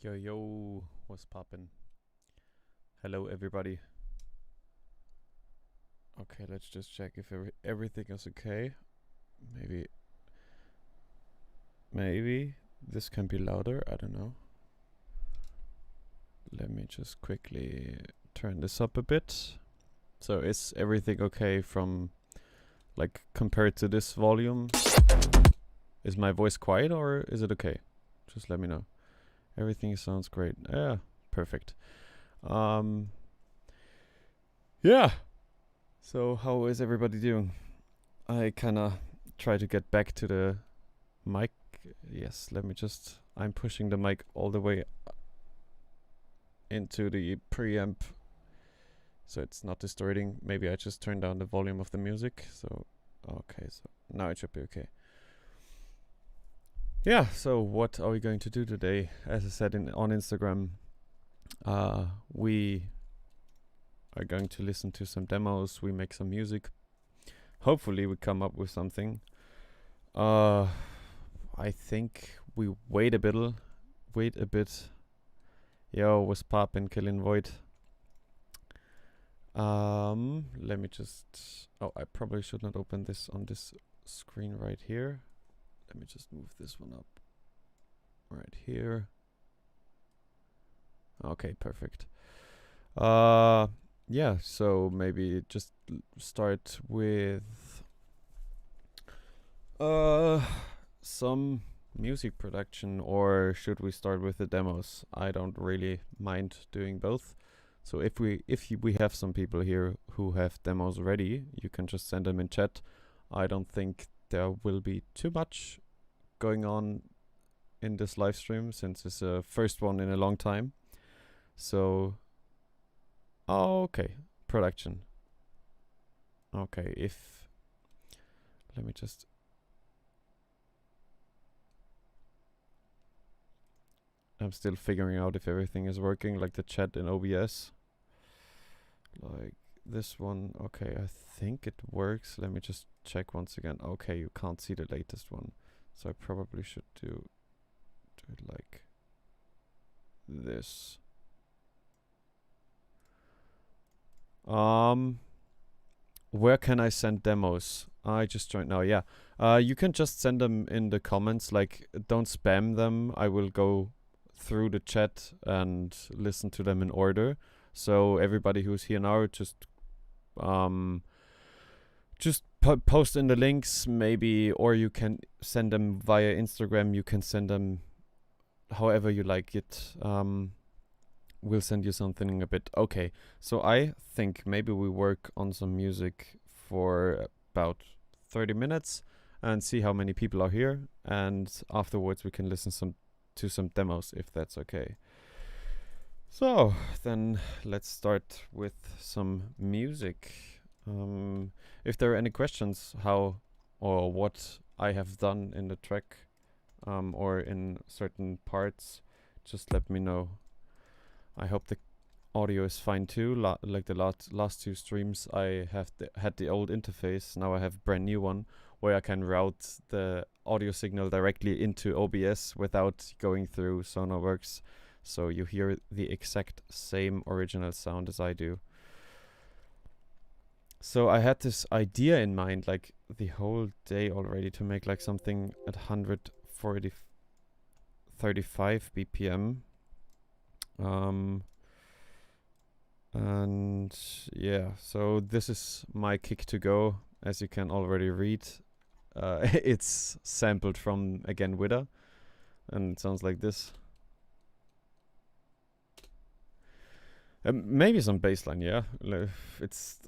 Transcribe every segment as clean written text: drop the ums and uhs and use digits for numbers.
Yo, yo, what's poppin'? Hello, everybody. Okay, let's just check if everything is okay. Maybe this can be louder. I don't know. Let me just quickly turn this up a bit. So is everything okay from, like, compared to this volume? Is my voice quiet or is it okay? Just let me know. Everything sounds great. Yeah, perfect. Yeah. So how is everybody doing? I kinda try to get back to the mic. Yes, I'm pushing the mic all the way into the preamp so it's not distorting. Maybe I just turned down the volume of the music. So, okay, so now it should be okay. Yeah, so what are we going to do today? As I said on Instagram, we are going to listen to some demos, we make some music. Hopefully we come up with something. I think we wait a bit. Yo, what's poppin', Killin' Void? Let me just... Oh, I probably should not open this on this screen right here. Let me just move this one up. Right here. Okay, perfect. Yeah, so maybe just start with some music production, or should we start with the demos? I don't really mind doing both. So if we have some people here who have demos ready, you can just send them in chat. I don't think there will be too much going on in this live stream since it's the first one in a long time. So okay, production. Okay, let me just... I'm still figuring out if everything is working, like the chat in OBS. Like this one, okay, I think it works. Let me just check once again. Okay, you can't see the latest one. So I probably should do it like this. Where can I send demos? I just joined now, yeah. You can just send them in the comments, like don't spam them. I will go through the chat and listen to them in order. So everybody who's here now, just post in the links maybe, or you can send them via Instagram. You can send them however you like it. We'll send you something in a bit. Okay, so I think maybe we work on some music for about 30 minutes and see how many people are here, and afterwards we can listen to some demos if that's okay. So then let's start with some music. If there are any questions how or what I have done in the track, or in certain parts, just let me know. I hope the audio is fine too. Like the last two streams, I have had the old interface. Now I have a brand new one where I can route the audio signal directly into OBS without going through Sonarworks. So you hear the exact same original sound as I do. So I had this idea in mind, like the whole day already, to make like something at 135 BPM. And yeah, so this is my kick to go, as you can already read. It's sampled from, again, Wither, and it sounds like this. Maybe some bassline, yeah.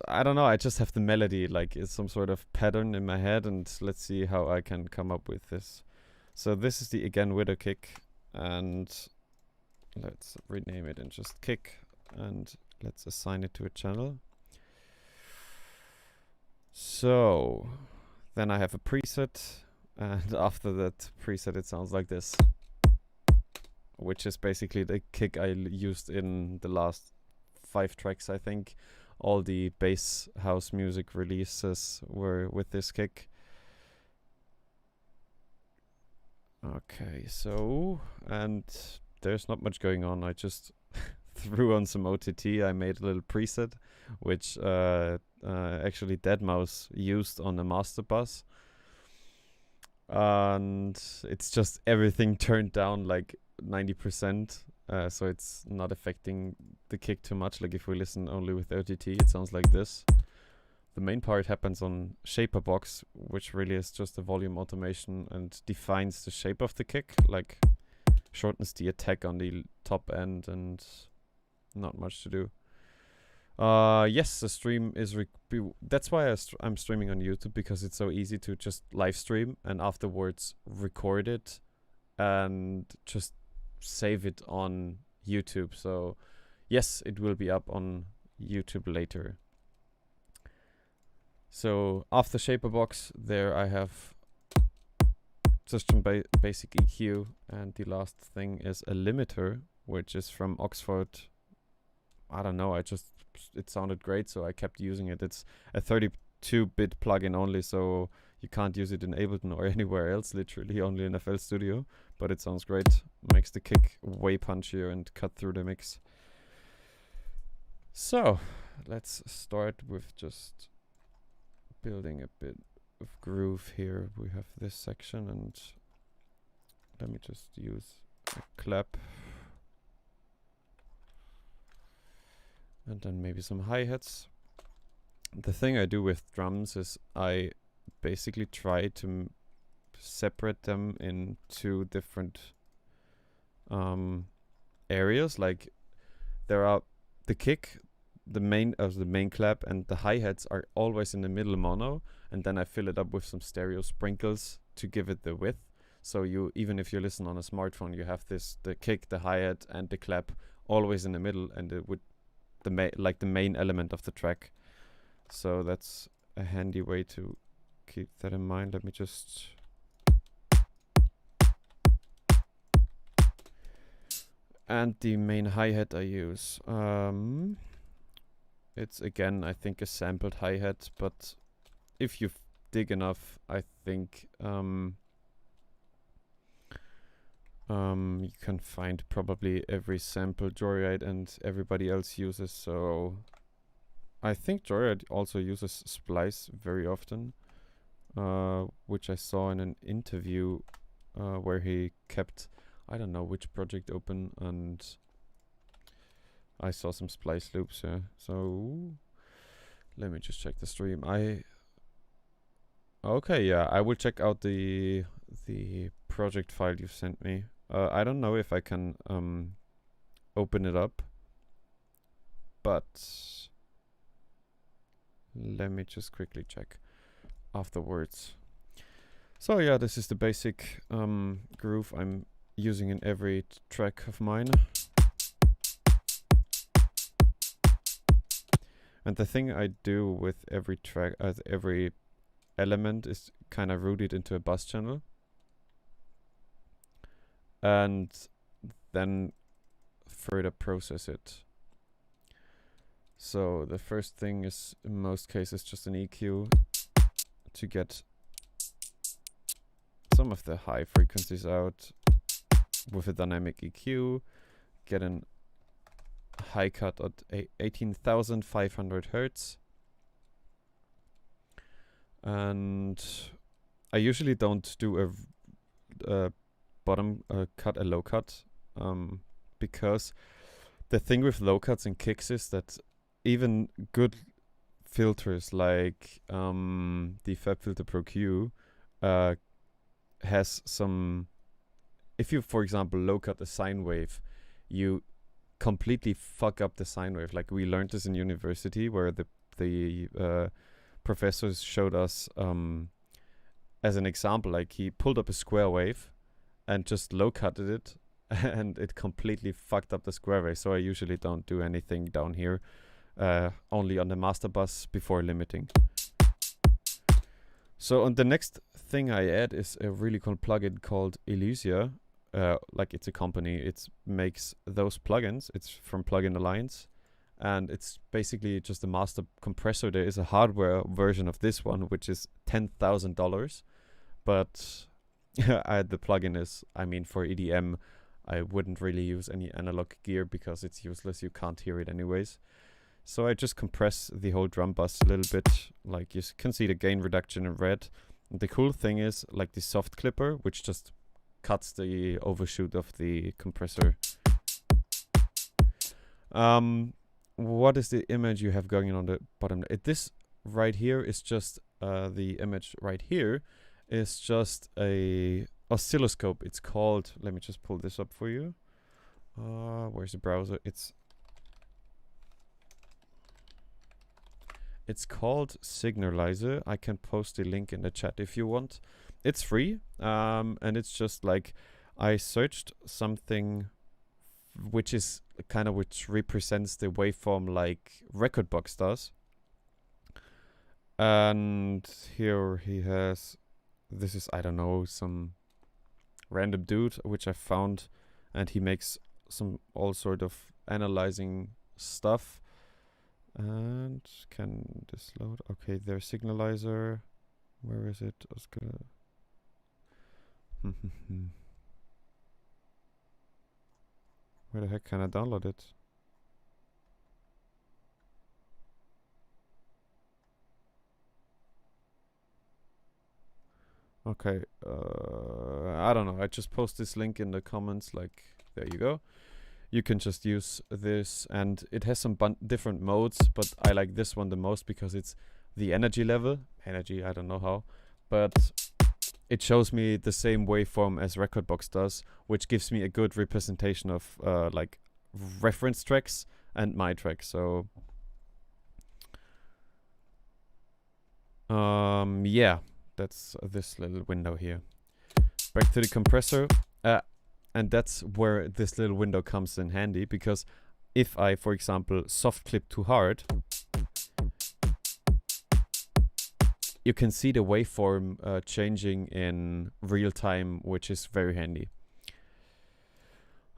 I don't know, I just have the melody, like it's some sort of pattern in my head, and let's see how I can come up with this. So this is the, again, Wither kick, and let's rename it and just kick, and let's assign it to a channel. So then I have a preset, and after that preset it sounds like this, which is basically the kick I used in the last 5 tracks, I think. All the bass house music releases were with this kick. Okay, so, and there's not much going on. I just threw on some OTT. I made a little preset, which actually Deadmau5 used on the master bus. And it's just everything turned down like 90%. So it's not affecting the kick too much. Like if we listen only with OTT, it sounds like this. The main part happens on shaper box, which really is just a volume automation and defines the shape of the kick, like shortens the attack on the top end, and not much to do. Yes, the stream is that's why I'm streaming on YouTube, because it's so easy to just live stream and afterwards record it and just save it on YouTube. So yes, it will be up on YouTube later. So after shaper box, there I have just some basic EQ, and the last thing is a limiter, which is from Oxford. I don't know, it sounded great, so I kept using it. It's a 32-bit plugin only, so you can't use it in Ableton or anywhere else, literally only in FL Studio, but it sounds great. Makes the kick way punchier and cut through the mix. So let's start with just building a bit of groove here. We have this section, and let me just use a clap. And then maybe some hi-hats. The thing I do with drums is I basically try to separate them in two different areas. Like there are the kick, the main clap, and the hi-hats are always in the middle mono, and then I fill it up with some stereo sprinkles to give it the width. So you, even if you listen on a smartphone, you have the kick, the hi-hat, and the clap always in the middle, and it would the main element of the track. So that's a handy way to keep that in mind. Let me just and the main hi-hat I use, it's again I think a sampled hi-hat, but if you dig enough, I think you can find probably every sample Joyride and everybody else uses. So I think Joyride also uses splice very often, which I saw in an interview where he kept, I don't know which project open, and I saw some splice loops here. So let me just check the stream. Okay, yeah, I will check out the project file you sent me. I don't know if I can open it up, but let me just quickly check afterwards. So yeah, this is the basic groove I'm using in every track of mine. And the thing I do with every track, every element, is kind of route it into a bus channel, and then further process it. So the first thing is, in most cases, just an EQ to get some of the high frequencies out with a dynamic EQ, get an high cut at 18,500 hertz. And I usually don't do a bottom cut, a low cut, because the thing with low cuts and kicks is that even good filters like the FabFilter Pro Q has some, if you for example low cut a sine wave, you completely fuck up the sine wave. Like we learned this in university, where the professors showed us as an example, like he pulled up a square wave and just low cutted it and it completely fucked up the square wave. So I usually don't do anything down here, only on the master bus before limiting. So on the next thing I add is a really cool plugin called Elysia. Like it's a company, it makes those plugins. It's from Plugin Alliance, and it's basically just a master compressor. There is a hardware version of this one, which is $10,000, but the plugin is, I mean, for EDM, I wouldn't really use any analog gear because it's useless. You can't hear it anyways. So I just compress the whole drum bus a little bit. Like you can see the gain reduction in red. And the cool thing is like the soft clipper, which just cuts the overshoot of the compressor. What is the image you have going on the bottom? This right here is just the image right here is just a oscilloscope. It's called, let me just pull this up for you. Where's the browser? It's called Signalizer. I can post the link in the chat if you want. It's free, and it's just like I searched something which is kind of which represents the waveform like Rekordbox does. And here he has, this is, I don't know, some random dude which I found, and he makes some all sort of analyzing stuff. And can this load? Okay, there's Signalizer. Where is it? I was gonna where the heck can I download it? Okay, I don't know. I just post this link in the comments. Like, there you go. You can just use this, and it has some different modes, but I like this one the most because it's the energy level. Energy, I don't know how, but it shows me the same waveform as Rekordbox does, which gives me a good representation of like reference tracks and my track. So yeah, that's this little window here. Back to the compressor, and that's where this little window comes in handy, because if I, for example, soft clip too hard, you can see the waveform changing in real time, which is very handy.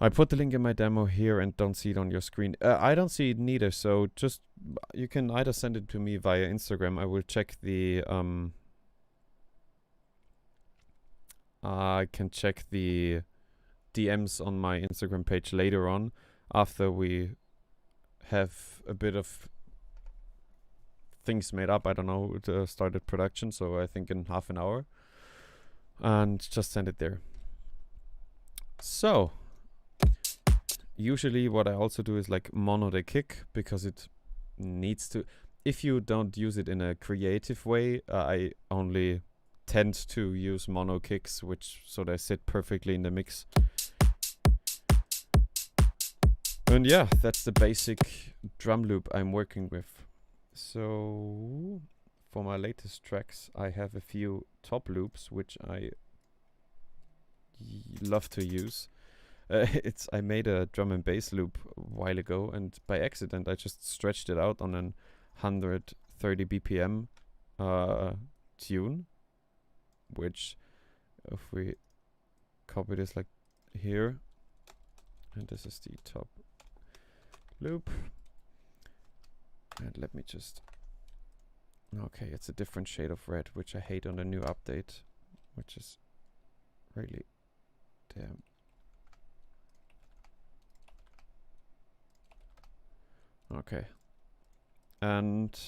I put the link in my demo here and don't see it on your screen. I don't see it neither, so just you can either send it to me via Instagram. I will check the I can check the DMs on my Instagram page later on, after we have a bit of things made up. I don't know, started production, so I think in half an hour, and just send it there. So usually what I also do is like mono the kick, because it needs to, if you don't use it in a creative way, I only tend to use mono kicks, which so they sit perfectly in the mix. And yeah, that's the basic drum loop I'm working with. So for my latest tracks, I have a few top loops which I love to use. I made a drum and bass loop a while ago, and by accident I just stretched it out on an 130 BPM tune, which if we copy this like here, and this is the top loop, and let me just, okay, it's a different shade of red, which I hate on the new update, which is really damn. Okay, and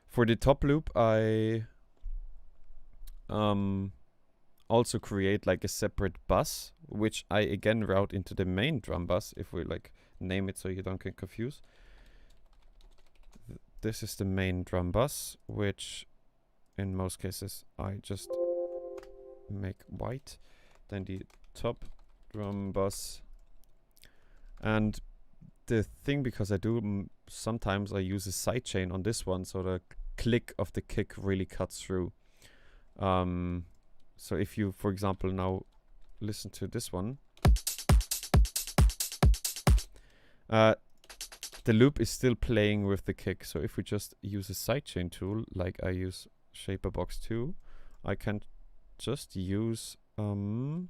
for the top loop I also create like a separate bus, which I again route into the main drum bus, if we like name it so you don't get confused. This is the main drum bus, which in most cases I just make white. Then the top drum bus, and the thing, because I do sometimes I use a sidechain on this one, so the click of the kick really cuts through. So if you, for example, now listen to this one, the loop is still playing with the kick. So if we just use a sidechain tool, like I use Shaperbox 2, I can just use 1/4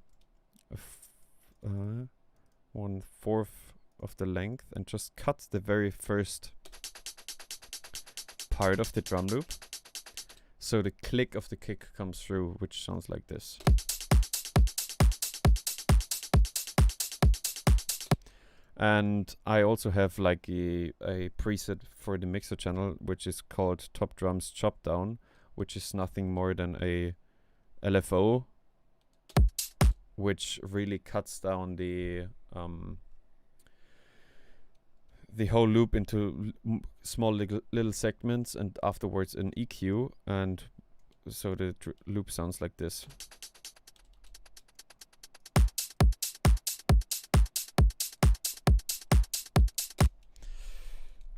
of the length and just cut the very first part of the drum loop, so the click of the kick comes through, which sounds like this. And I also have like a preset for the mixer channel, which is called Top Drums Chop Down, which is nothing more than a LFO, which really cuts down the whole loop into small little segments, and afterwards an EQ, and so the loop sounds like this.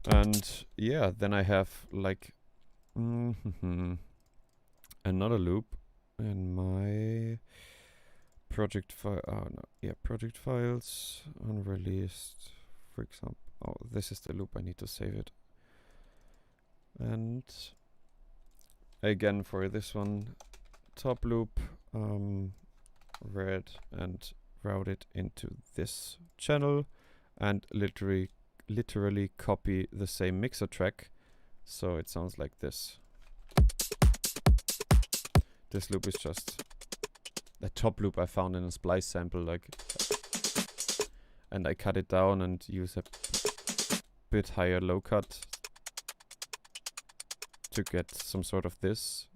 And yeah, then I have like another loop in my project file. Oh no, yeah, project files, unreleased, for example. Oh, this is the loop, I need to save it. And again, for this one, top loop, red, and route it into this channel, and literally copy the same mixer track, so it sounds like this. This loop is just a top loop I found in a splice sample, like, and I cut it down and use a bit higher low cut to get some sort of this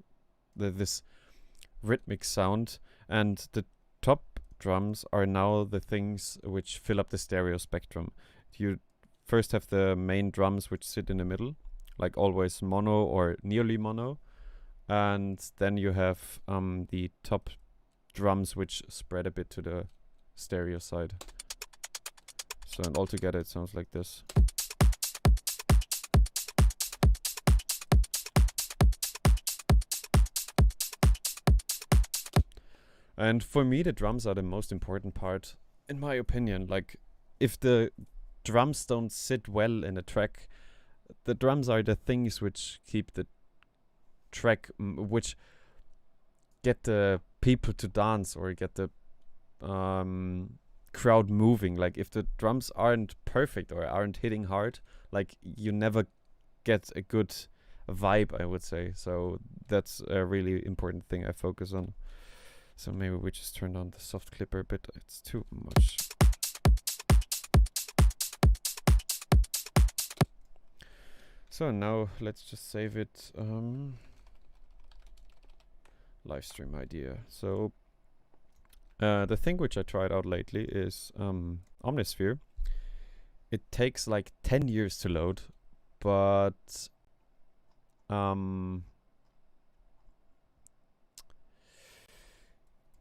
rhythmic sound. And the top drums are now the things which fill up the stereo spectrum. You first have the main drums which sit in the middle, like always mono or nearly mono, and then you have the top drums which spread a bit to the stereo side. So, and altogether it sounds like this. And for me, the drums are the most important part, in my opinion. Like, if the drums don't sit well in a track, the drums are the things which keep the track, which get the people to dance or get the crowd moving. Like, if the drums aren't perfect or aren't hitting hard, like, you never get a good vibe, I would say. So that's a really important thing I focus on. So maybe we just turn on the soft clipper a bit. It's too much. So now let's just save it. Live stream idea. So the thing which I tried out lately is Omnisphere. It takes like 10 years to load, but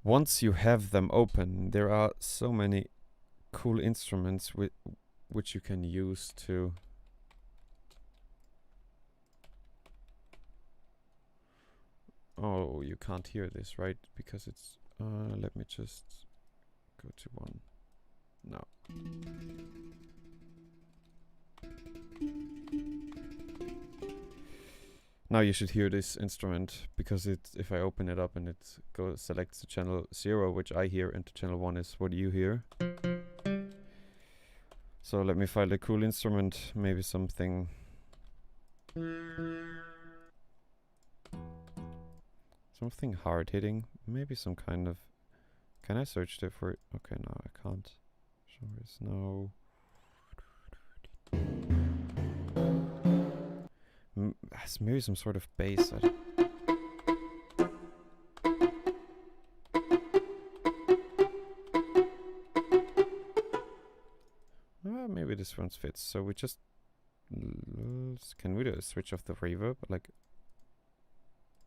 once you have them open, there are so many cool instruments which you can use to oh, you can't hear this, right? Because it's let me just go to one. No. Now you should hear this instrument, because if I open it up and it selects the channel 0, which I hear, and the channel 1 is what you hear. So let me find a cool instrument, maybe something. Something hard hitting, maybe some kind of. Can I search there for it? Okay, no, I can't. Genres, no. Maybe some sort of bass. Maybe this one fits. So we just can we do a switch off the reverb? Like,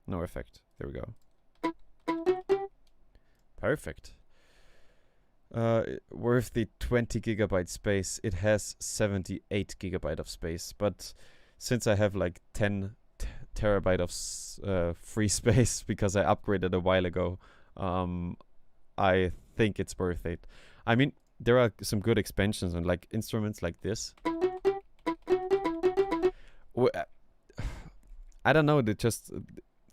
no effect. There we go. Perfect. Worth the 20 gigabyte space. It has 78 gigabyte of space, but since I have like 10 terabyte of free space because I upgraded a while ago, I think it's worth it. I mean, there are some good expansions and like instruments like this. I don't know,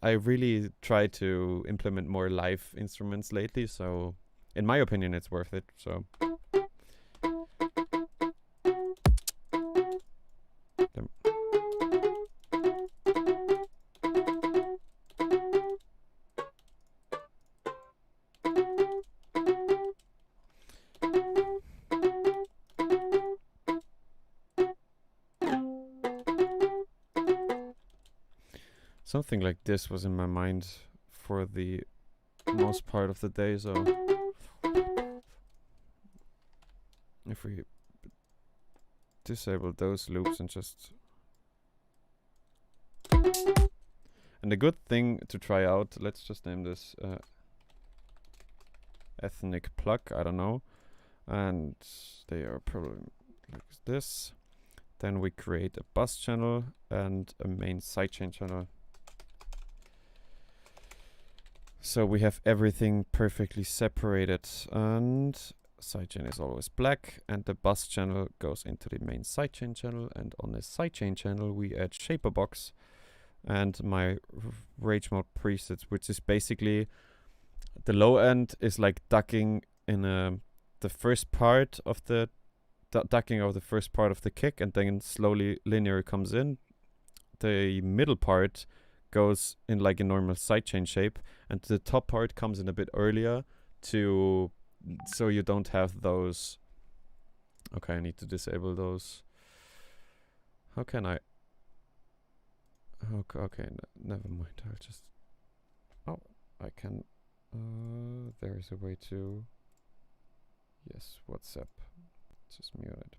I really try to implement more live instruments lately, so in my opinion it's worth it. So Something like this was in my mind for the most part of the day, so if we disable those loops and just... And the good thing to try out, let's just name this ethnic plug, I don't know, and they are probably like this. Then we create a bus channel and a main sidechain channel. So we have everything perfectly separated, and sidechain is always black, and the bus channel goes into the main sidechain channel, and on the sidechain channel we add shaper box and my RageMode presets, which is basically the low end is like ducking in the first part of the ducking of the first part of the kick, and then slowly linear comes in. The middle part goes in like a normal sidechain shape, and the top part comes in a bit earlier to so you don't have those. Okay, I need to disable those. How can I? Okay, never mind. I'll just... Oh, I can... there is a way to... Yes, WhatsApp. Just mute it.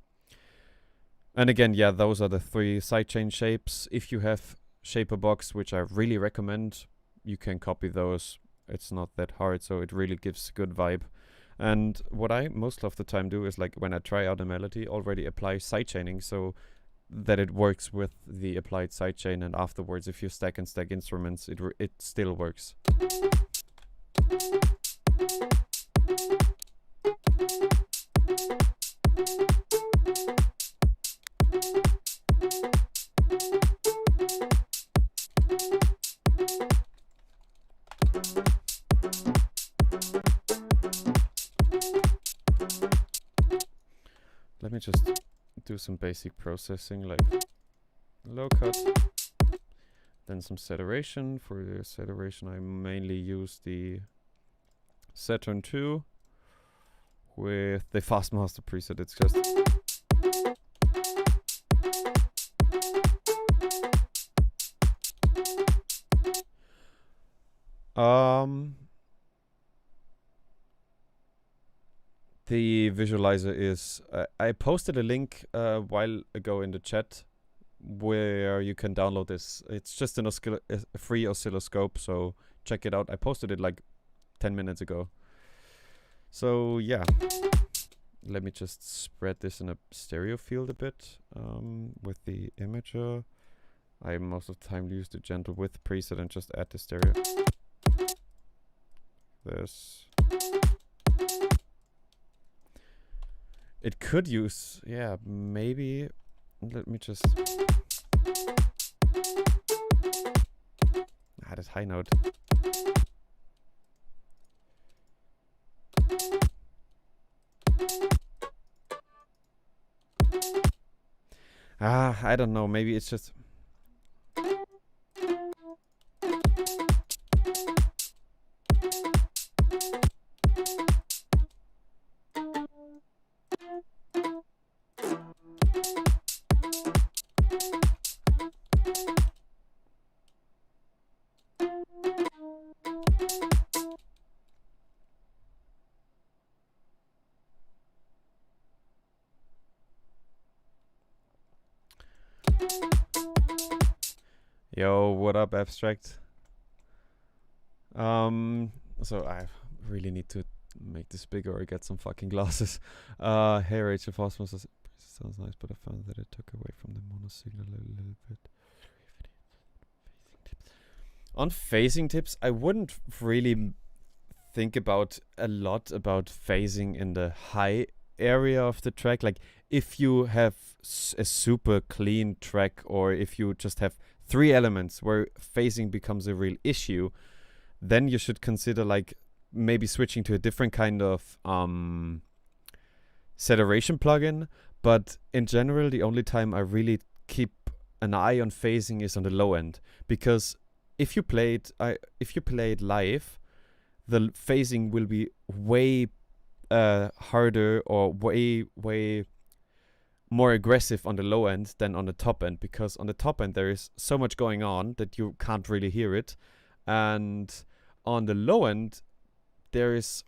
And again, yeah, those are the 3 sidechain shapes. If you have shaper box, which I really recommend, you can copy those. It's not that hard, so it really gives a good vibe. And what I most of the time do is, like, when I try out a melody, already apply sidechaining so that it works with the applied sidechain, and afterwards if you stack and stack instruments, it still works. Let me just do some basic processing, like low cut, then some saturation. For the saturation I mainly use the Saturn 2 with the Fast Master preset. It's just the visualizer is... I posted a link a while ago in the chat where you can download this. It's just a free oscilloscope, so check it out. I posted it like 10 minutes ago. So yeah, let me just spread this in a stereo field a bit with the imager. I most of the time use the gentle width preset and just add the stereo. This. It could use, yeah, maybe. Let me just... that high note. I don't know, maybe it's just... Yo, what up, Abstract? So I really need to make this bigger or get some fucking glasses. Hey, Rachel Fosmos sounds nice, but I found that it took away from the mono signal a little bit. On phasing tips, I wouldn't really think about a lot about phasing in the high area of the track. Like, if you have a super clean track, or if you just have 3 elements where phasing becomes a real issue, then you should consider like maybe switching to a different kind of saturation plugin. But in general, the only time I really keep an eye on phasing is on the low end, because if you play it live, the phasing will be way harder, or way more aggressive on the low end than on the top end, because on the top end there is so much going on that you can't really hear it, and on the low end there is,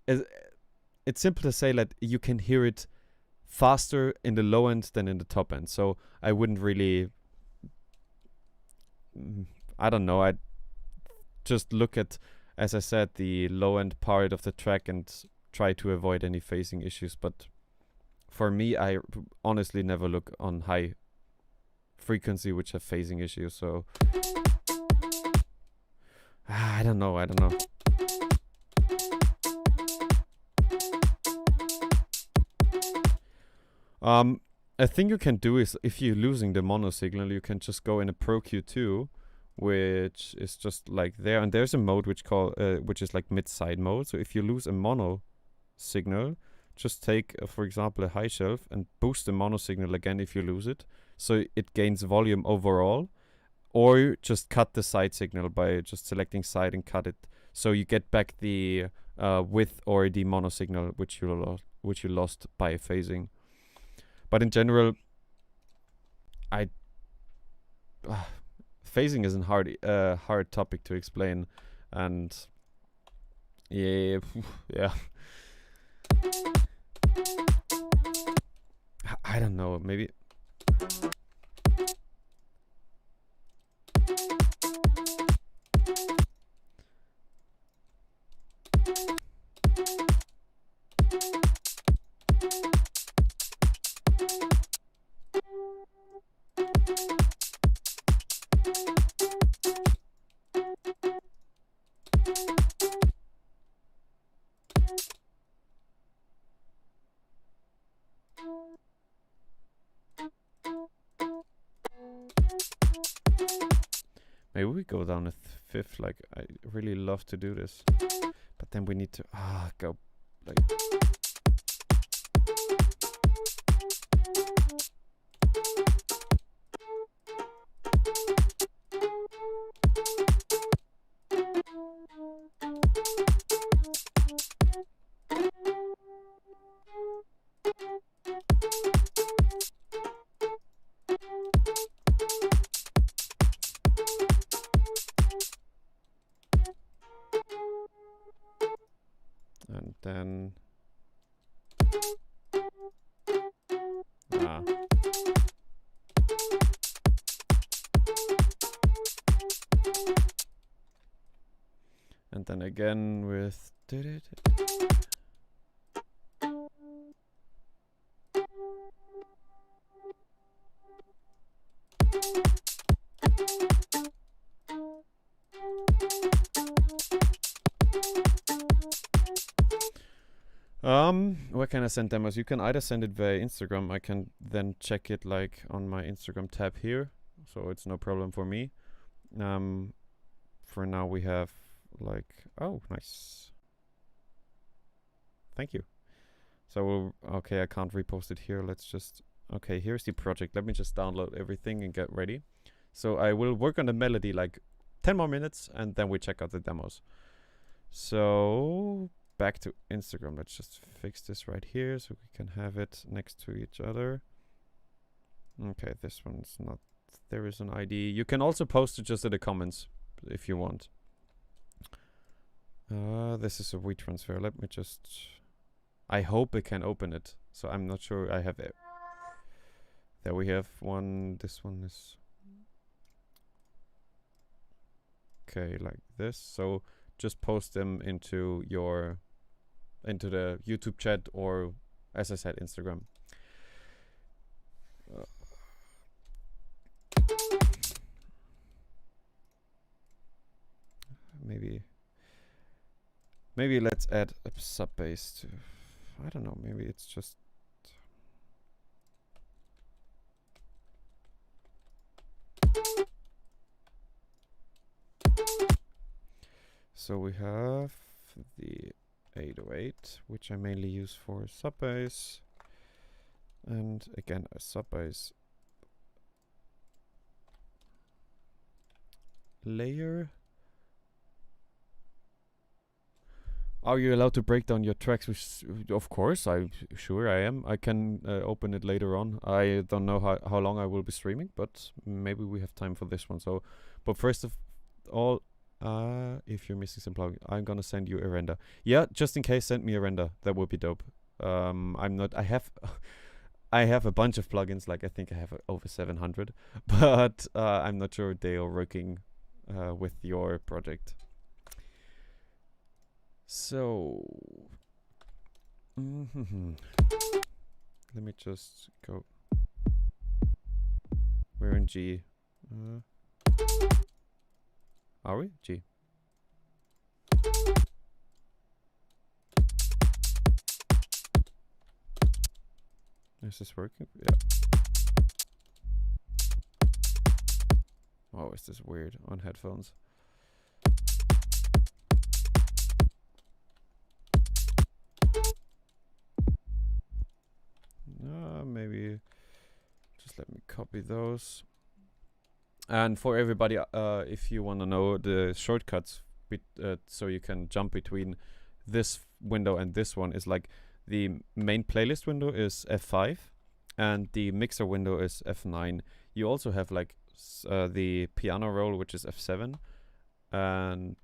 it's simple to say that you can hear it faster in the low end than in the top end. So I wouldn't really, I don't know, I'd just look at, as I said, the low end part of the track and try to avoid any phasing issues. But for me, I honestly never look on high frequency which have phasing issues. So I don't know. A thing you can do is, if you're losing the mono signal, you can just go in a Pro Q2, which is just like there, and there's a mode which is like mid-side mode. So if you lose a mono signal, just take, for example, a high shelf and boost the mono signal again if you lose it, so it gains volume overall, or just cut the side signal by just selecting side and cut it, so you get back the width or the mono signal which you lost by phasing. But in general, phasing is a hard topic to explain, and yeah. I don't know, maybe. Maybe we go down a fifth. Like, I really love to do this, but then we need to go like. And then and then again with where can I send demos? You can either send it via Instagram. I can then check it like on my Instagram tab here, so it's no problem for me. For now we have like, oh, nice. Thank you. So okay, I can't repost it here. Let's just, okay, here's the project. Let me just download everything and get ready. So I will work on the melody like 10 more minutes, and then we check out the demos. So back to Instagram. Let's just fix this right here so we can have it next to each other. Okay, this one's not, there is an ID. You can also post it just in the comments if you want. This is a WeTransfer. Let me just, I hope I can open it. So I'm not sure I have it. There we have one. This one is okay, like this. So just post them into the YouTube chat, or as I said, Instagram. Maybe let's add a sub bass to, I don't know, maybe it's just so we have the 808, which I mainly use for sub bass, and again a sub bass layer. Are you allowed to break down your tracks? Of course, sure I am. I can open it later on. I don't know how long I will be streaming, but maybe we have time for this one. So, but first of all, if you're missing some plugin, I'm gonna send you a render. Yeah, just in case, send me a render. That would be dope. I'm not. I have. I have a bunch of plugins. Like I think I have over 700, but I'm not sure they are working with your project. So, let me just go. We're in G. Are we? G. Is this working? Yeah. Oh, is this weird on headphones? Maybe just let me copy those. And for everybody, if you want to know the shortcuts, so you can jump between this window and this one, is like the main playlist window is F5 and the mixer window is F9. You also have like the piano roll, which is F7, and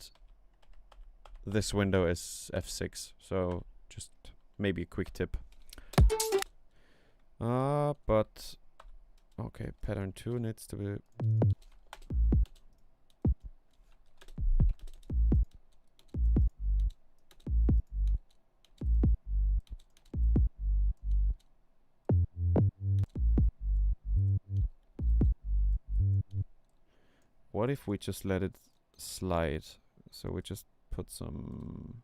this window is F6. So just maybe a quick tip. But okay, pattern 2 needs to be. What if we just let it slide? So we just put some.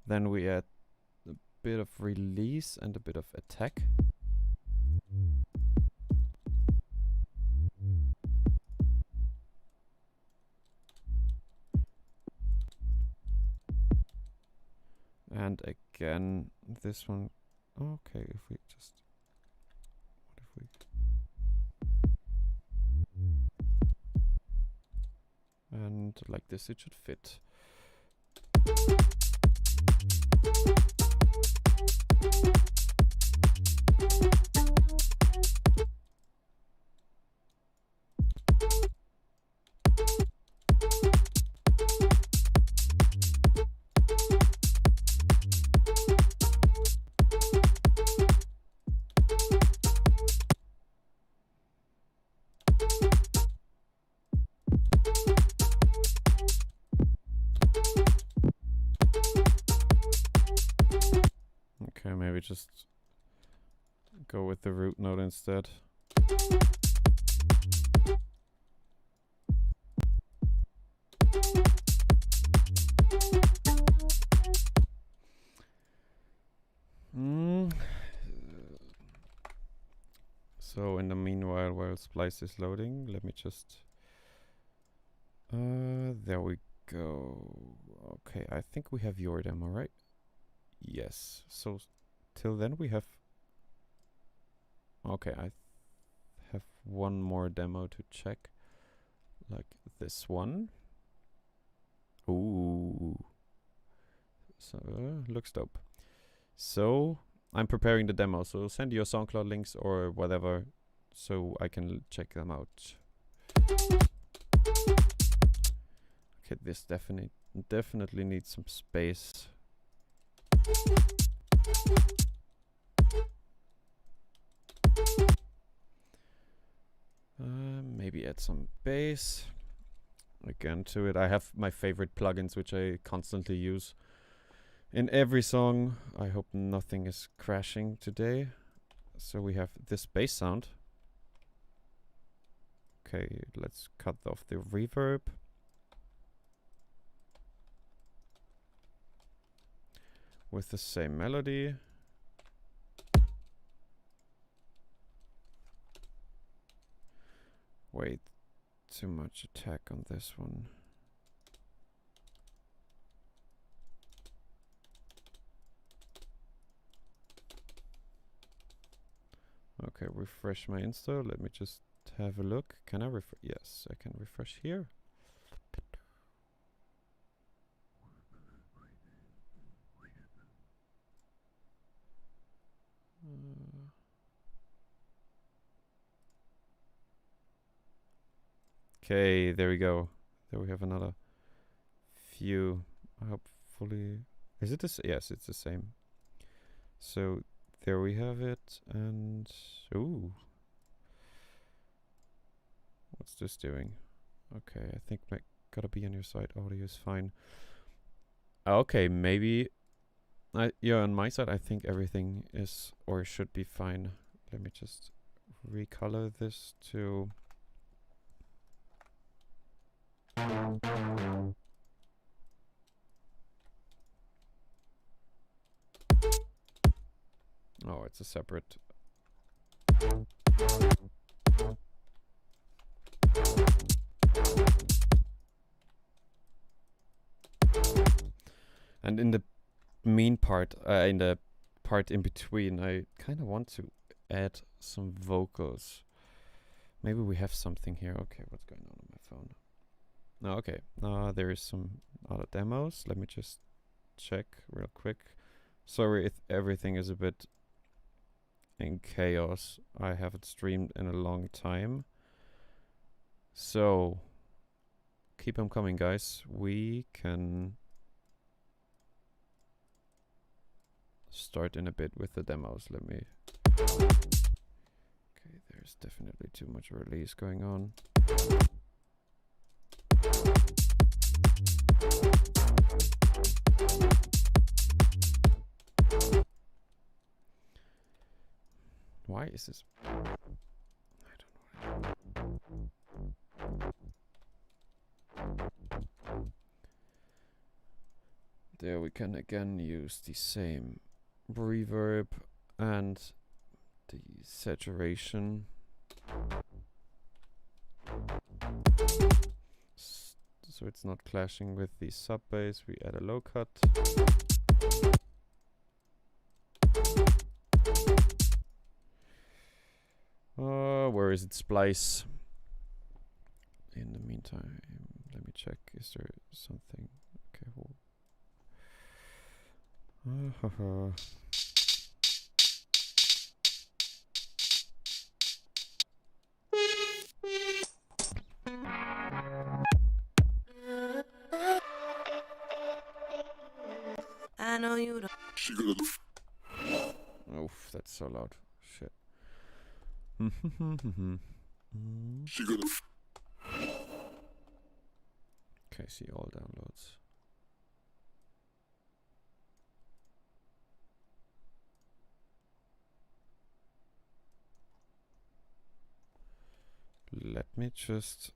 Then we add a bit of release and a bit of attack. And again, this one. Okay, if we just. What if we. And like this, it should fit. Okay, maybe just go with the root node instead. So in the meanwhile, while Splice is loading, let me just. There we go. Okay, I think we have your demo, right? Yes. So till then we have. Okay, I have one more demo to check, like this one. Ooh. So looks dope. So I'm preparing the demo. So send your SoundCloud links or whatever, so I can check them out. Okay, this definitely needs some space. Maybe add some bass again to it. I have my favorite plugins which I constantly use in every song. I hope nothing is crashing today. So we have this bass sound. Okay, let's cut off the reverb. With the same melody. Wait, too much attack on this one. Okay, refresh my Insta. Let me just have a look. Can I refresh? Yes, I can refresh here. Okay, there we go. There we have another view. Hopefully, is it this? Yes, it's the same. So there we have it, and ooh, what's this doing? Okay, I think gotta be on your side. Audio is fine. Okay, maybe. Yeah, on my side, I think everything is or should be fine. Let me just recolor this to. Oh, it's a separate. And in the in the part in between, I kind of want to add some vocals. Maybe we have something here. Okay, what's going on my phone? Oh, okay, there is some other demos. Let me just check real quick. Sorry if everything is a bit in chaos. I haven't streamed in a long time. So, keep them coming, guys. We can start in a bit with the demos. Let me. Okay, there's definitely too much release going on. Why is this? I don't know. There we can again use the same reverb and the saturation. So it's not clashing with the sub bass. We add a low cut. Where is it? Splice. In the meantime, let me check. Is there something? Okay, well. I know you don't. Oof, that's so loud. Shit. Okay, see all downloads. Let me just.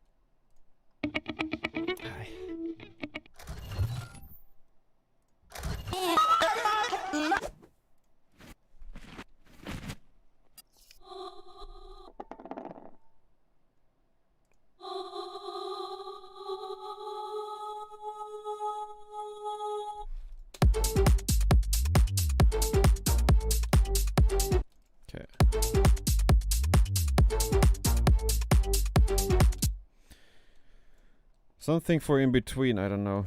Something for in between, I don't know.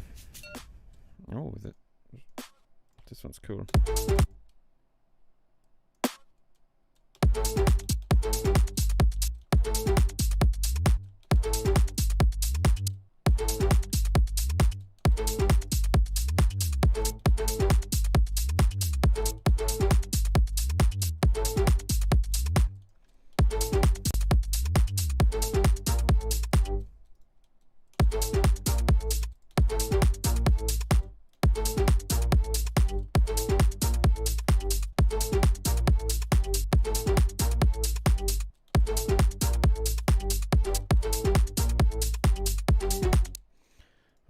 Oh, this one's cool.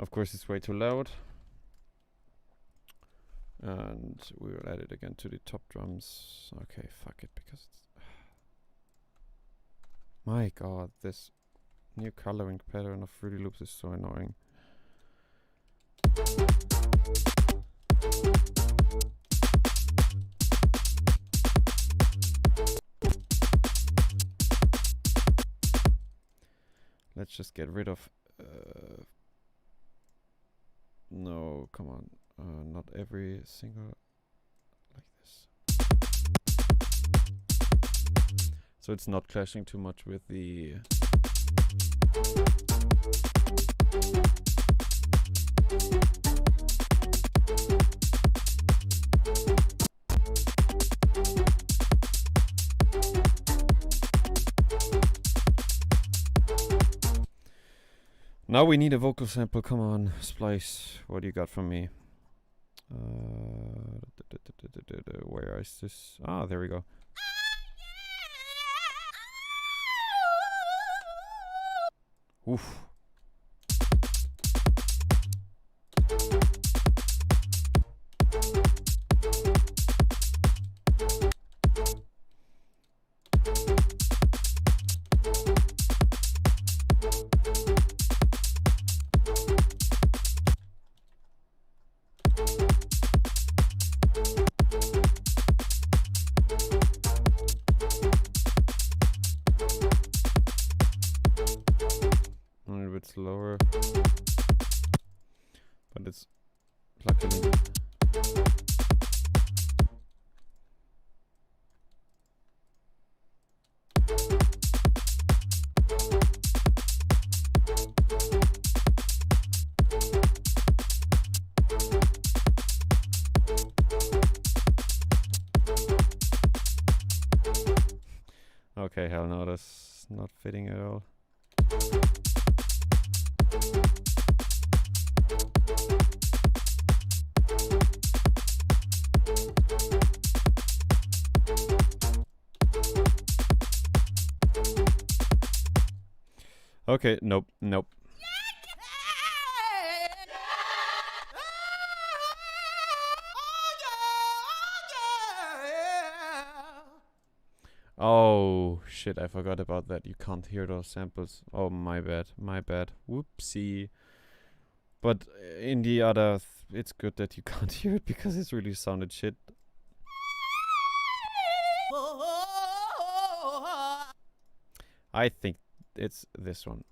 Of course, it's way too loud. And we will add it again to the top drums. Okay, fuck it, because it's... My god, this new coloring pattern of Fruity Loops is so annoying. just get rid of. No, come on. Not every single like this. So it's not clashing too much with the. Now we need a vocal sample. Come on, Splice. What do you got from me? Where is this? Ah, there we go. Oof. Slower, but it's luckily. Okay, hell no, that's not fitting at all. Okay, nope, nope. Oh shit, I forgot about that. You can't hear those samples. Oh, my bad, my bad. Whoopsie. But in the other, it's good that you can't hear it because it's really sounded shit. I think it's this one.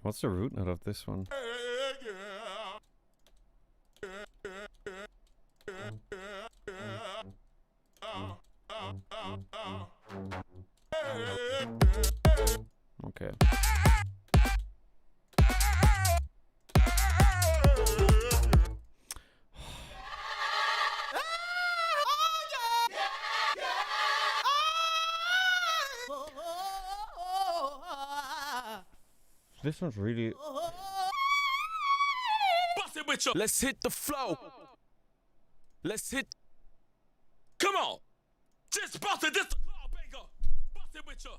What's the root note of this one? Okay. This one's really. Bust it with you. Let's hit the flow. Let's hit. Come on. Just bust it. This the claw banger. Bust it with you.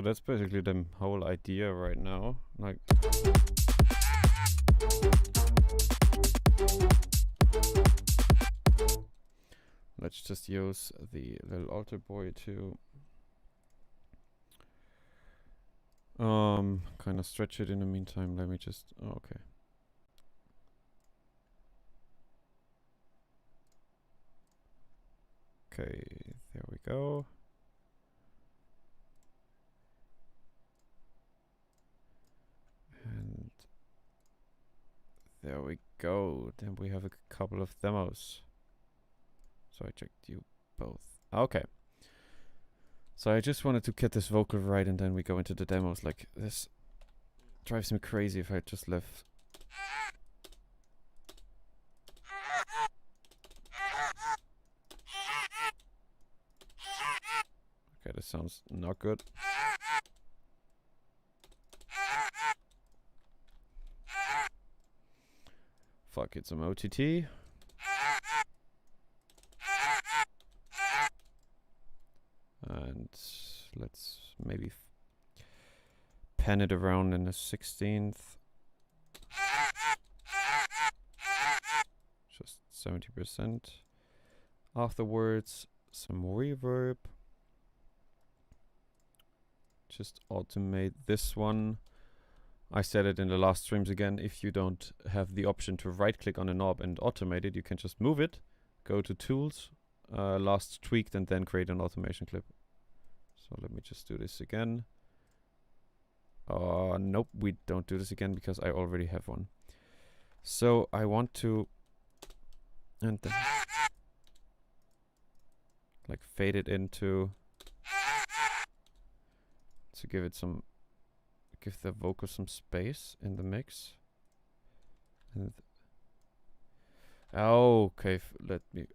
that's basically the whole idea right now. Like, let's just use the little altar boy to kind of stretch it in the meantime. Let me just, oh, okay. Okay, there we go. And there we go. Then we have a couple of demos. So I checked you both. Okay. So I just wanted to get this vocal right, and then we go into the demos. Like, this drives me crazy if I just left. Okay, this sounds not good. Fuck, it's some OTT. And let's maybe pan it around in the 16th. Just 70%. Afterwards, some reverb. Just automate this one. I said it in the last streams again, if you don't have the option to right click on a knob and automate it, you can just move it, go to tools, last tweaked, and then create an automation clip. So let me just do this again. Nope, we don't do this again because I already have one. So I want to, and then like fade it into, to give it some, give the vocal some space in the mix. And okay, let me.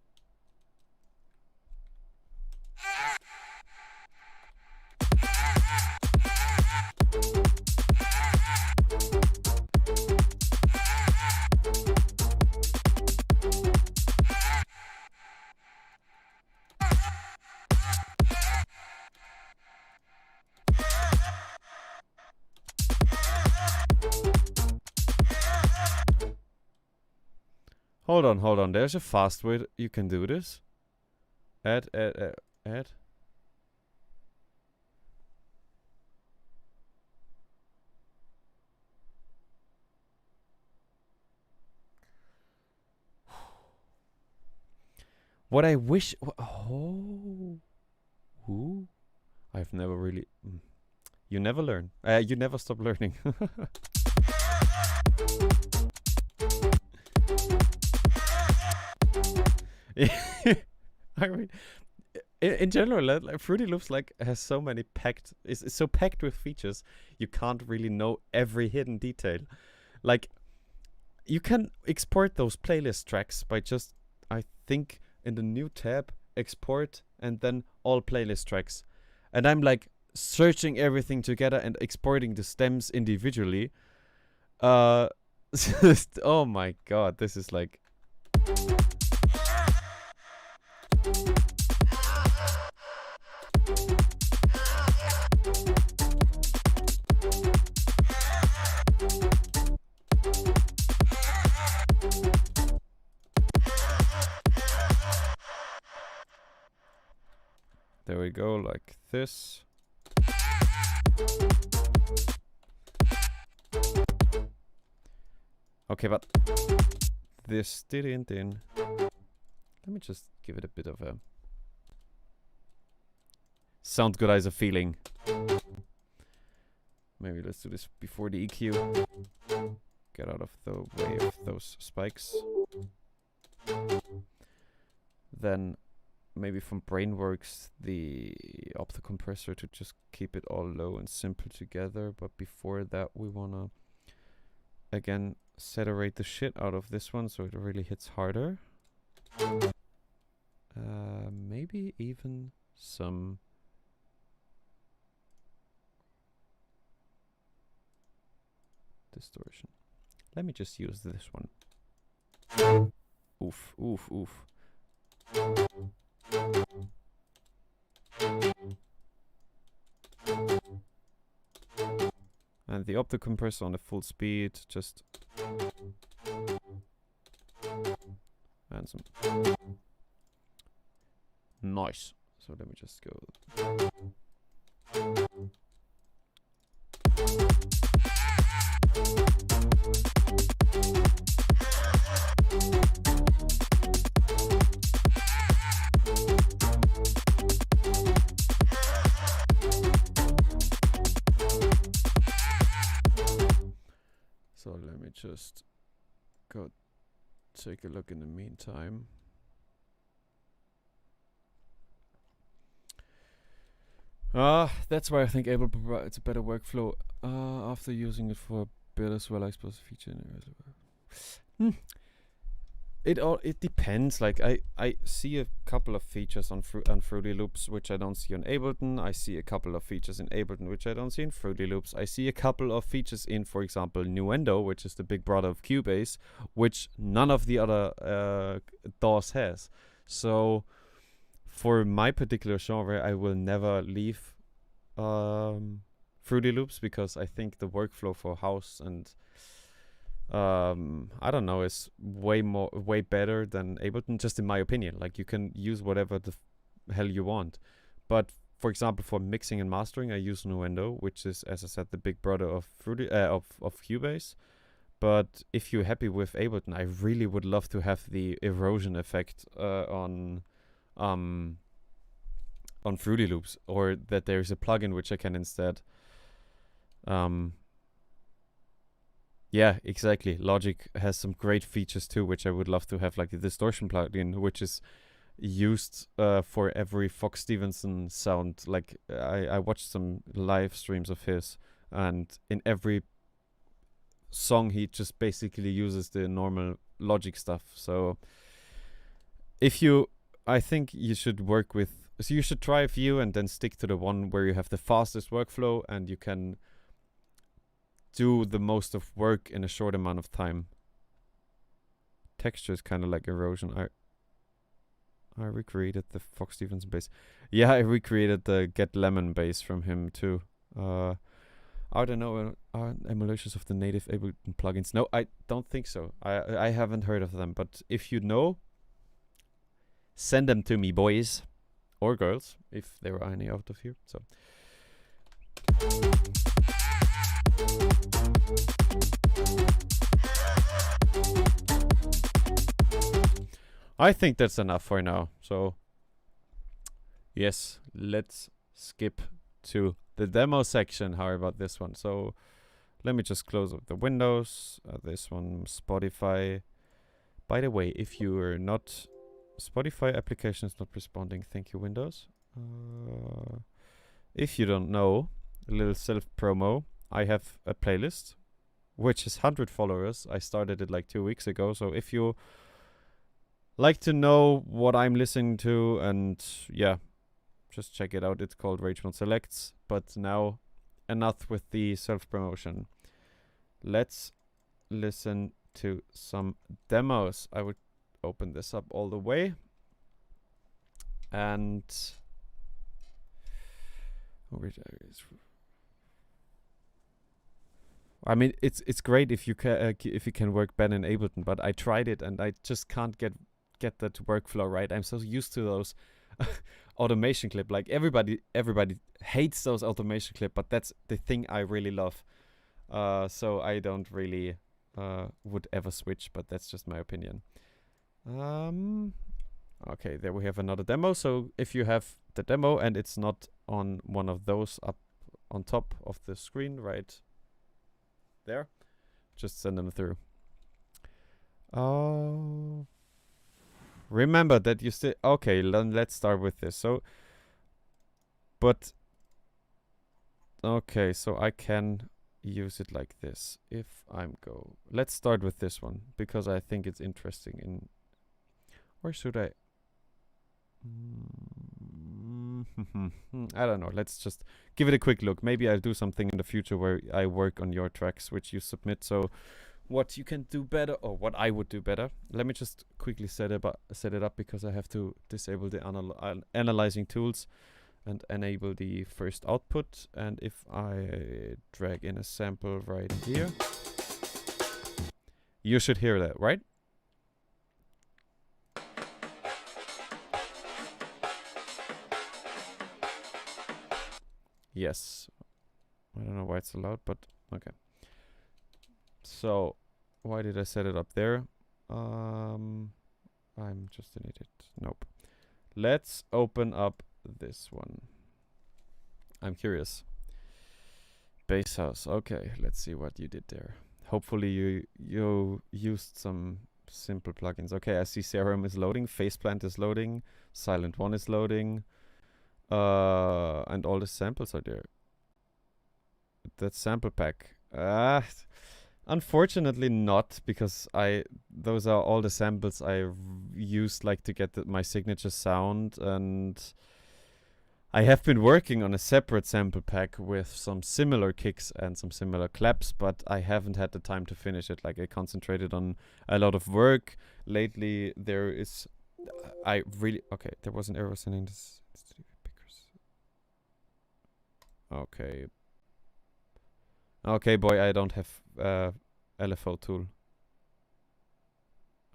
Hold on. There's a fast way you can do this. Add. What I wish. Who? I've never really. You never learn. You never stop learning. I mean, in general, like, Fruity Loops like has so many packed. It's so packed with features. You can't really know every hidden detail. Like, you can export those playlist tracks by just, I think, in the new tab, export, and then all playlist tracks. And I'm like searching everything together and exporting the stems individually. Oh my god, this is like. There we go, like this. Okay, but this didn't in. Let me just give it a bit of a sound good as a feeling. Maybe let's do this before the EQ. Get out of the way of those spikes. Then maybe from Brainworks the opto compressor to just keep it all low and simple together. But before that we wanna again saturate the shit out of this one so it really hits harder. Maybe even some distortion. Let me just use this one. Oof, oof, oof. And the optic compressor on the full speed, just and some nice. So let me just go. So let me just go take a look in the meantime. That's why I think Ableton provides a better workflow after using it for a bit as well. I suppose feature in it depends. Like I see a couple of features on Fruity Loops which I don't see on Ableton. I see a couple of features in Ableton which I don't see in Fruity Loops. I see a couple of features in, for example, Nuendo, which is the big brother of Cubase, which none of the other DAWs has. So for my particular genre, I will never leave Fruity Loops because I think the workflow for house and I don't know, is way better than Ableton, just in my opinion. Like, you can use whatever the hell you want. But for example, for mixing and mastering, I use Nuendo, which is, as I said, the big brother of of Cubase. But if you're happy with Ableton, I really would love to have the erosion effect on Fruity Loops, or that there's a plugin which I can instead. Yeah, exactly. Logic has some great features too, which I would love to have, like the distortion plugin, which is used for every Fox Stevenson sound. Like I watched some live streams of his, and in every song he just basically uses the normal Logic stuff. So I think you should work with, so you should try a few and then stick to the one where you have the fastest workflow and you can do the most of work in a short amount of time. Texture is kind of like erosion. I recreated the Fox Stevenson bass. Yeah, I recreated the Get Lemon bass from him too. I don't know, emulations of the native Ableton plugins. No, I don't think so. I haven't heard of them, but if you know, send them to me, boys or girls, if there are any out of here. So I think that's enough for now. So yes, let's skip to the demo section. How about this one? So let me just close up the windows. This one, Spotify. By the way, if you are not, Spotify application is not responding. Thank you, Windows. If you don't know, a little self promo. I have a playlist which is 100 followers. I started it like 2 weeks ago. So if you like to know what I'm listening to, and yeah, just check it out. It's called RageMode Selects. But now, enough with the self-promotion. Let's listen to some demos. I would open this up all the way. And I mean, it's great if you can work better in Ableton, but I tried it and I just can't get that workflow right. I'm so used to those automation clip. Like everybody hates those automation clip, but that's the thing I really love. So I don't really would ever switch, but that's just my opinion. Okay, there we have another demo. So if you have the demo and it's not on one of those up on top of the screen right there, just send them through. Oh, remember that you still, okay, let's start with this. So, but okay, so I can use it like this. If I'm let's start with this one because I think it's interesting. In, or should I? I don't know. Let's just give it a quick look. Maybe I'll do something in the future where I work on your tracks which you submit. So what you can do better, or what I would do better. Let me just quickly set it up because I have to disable the analyzing tools. and enable the first output. And if I drag in a sample right here, you should hear that, right? Yes. I don't know why it's so loud, but okay. So, why did I set it up there? I'm just an idiot. Nope. Let's open up this one. I'm curious. Bass house. Okay, let's see what you did there. Hopefully you used some simple plugins. Okay, I see Serum is loading, Faceplant is loading, Silent One is loading, and all the samples are there. That sample pack. Unfortunately not, because those are all the samples I used like to get my signature sound, and I have been working on a separate sample pack with some similar kicks and some similar claps, but I haven't had the time to finish it. Like, I concentrated on a lot of work. Lately there is okay, there was an error sending this. Okay. Okay, boy, I don't have LFO tool.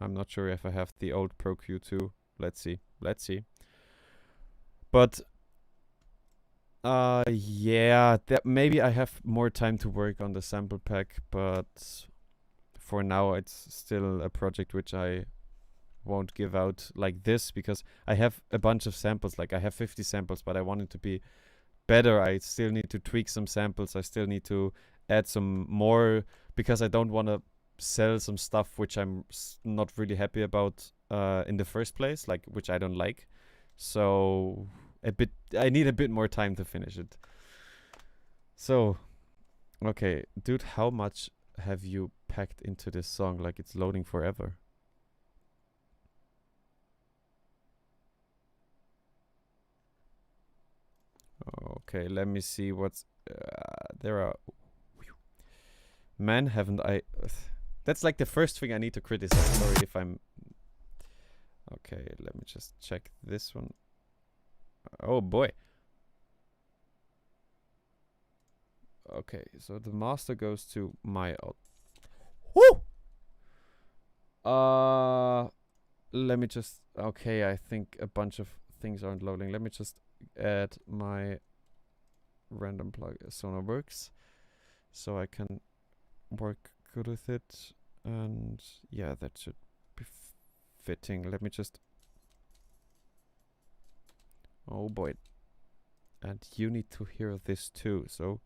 I'm not sure if I have the old Pro Q2. Let's see. Let's see. But yeah, maybe I have more time to work on the sample pack, but for now it's still a project which I won't give out like this, because I have a bunch of samples. Like, I have 50 samples, but I want it to be better. I still need to tweak some samples. I still need to add some more, because I don't want to sell some stuff which I'm not really happy about in the first place, like, which I don't like. So I need a bit more time to finish it. So, okay, dude, how much have you packed into this song? Like, it's loading forever. Okay, let me see what's there are. Man, haven't I? That's like the first thing I need to criticize. Sorry if I'm. Okay, let me just check this one. Oh boy. Okay, so the master goes to my out. Woo! Let me just. Okay, I think a bunch of things aren't loading. Let me just add my random plug Sonarworks so I can work good with it, and yeah, that should be fitting. Let me just. Oh boy, and you need to hear this too, so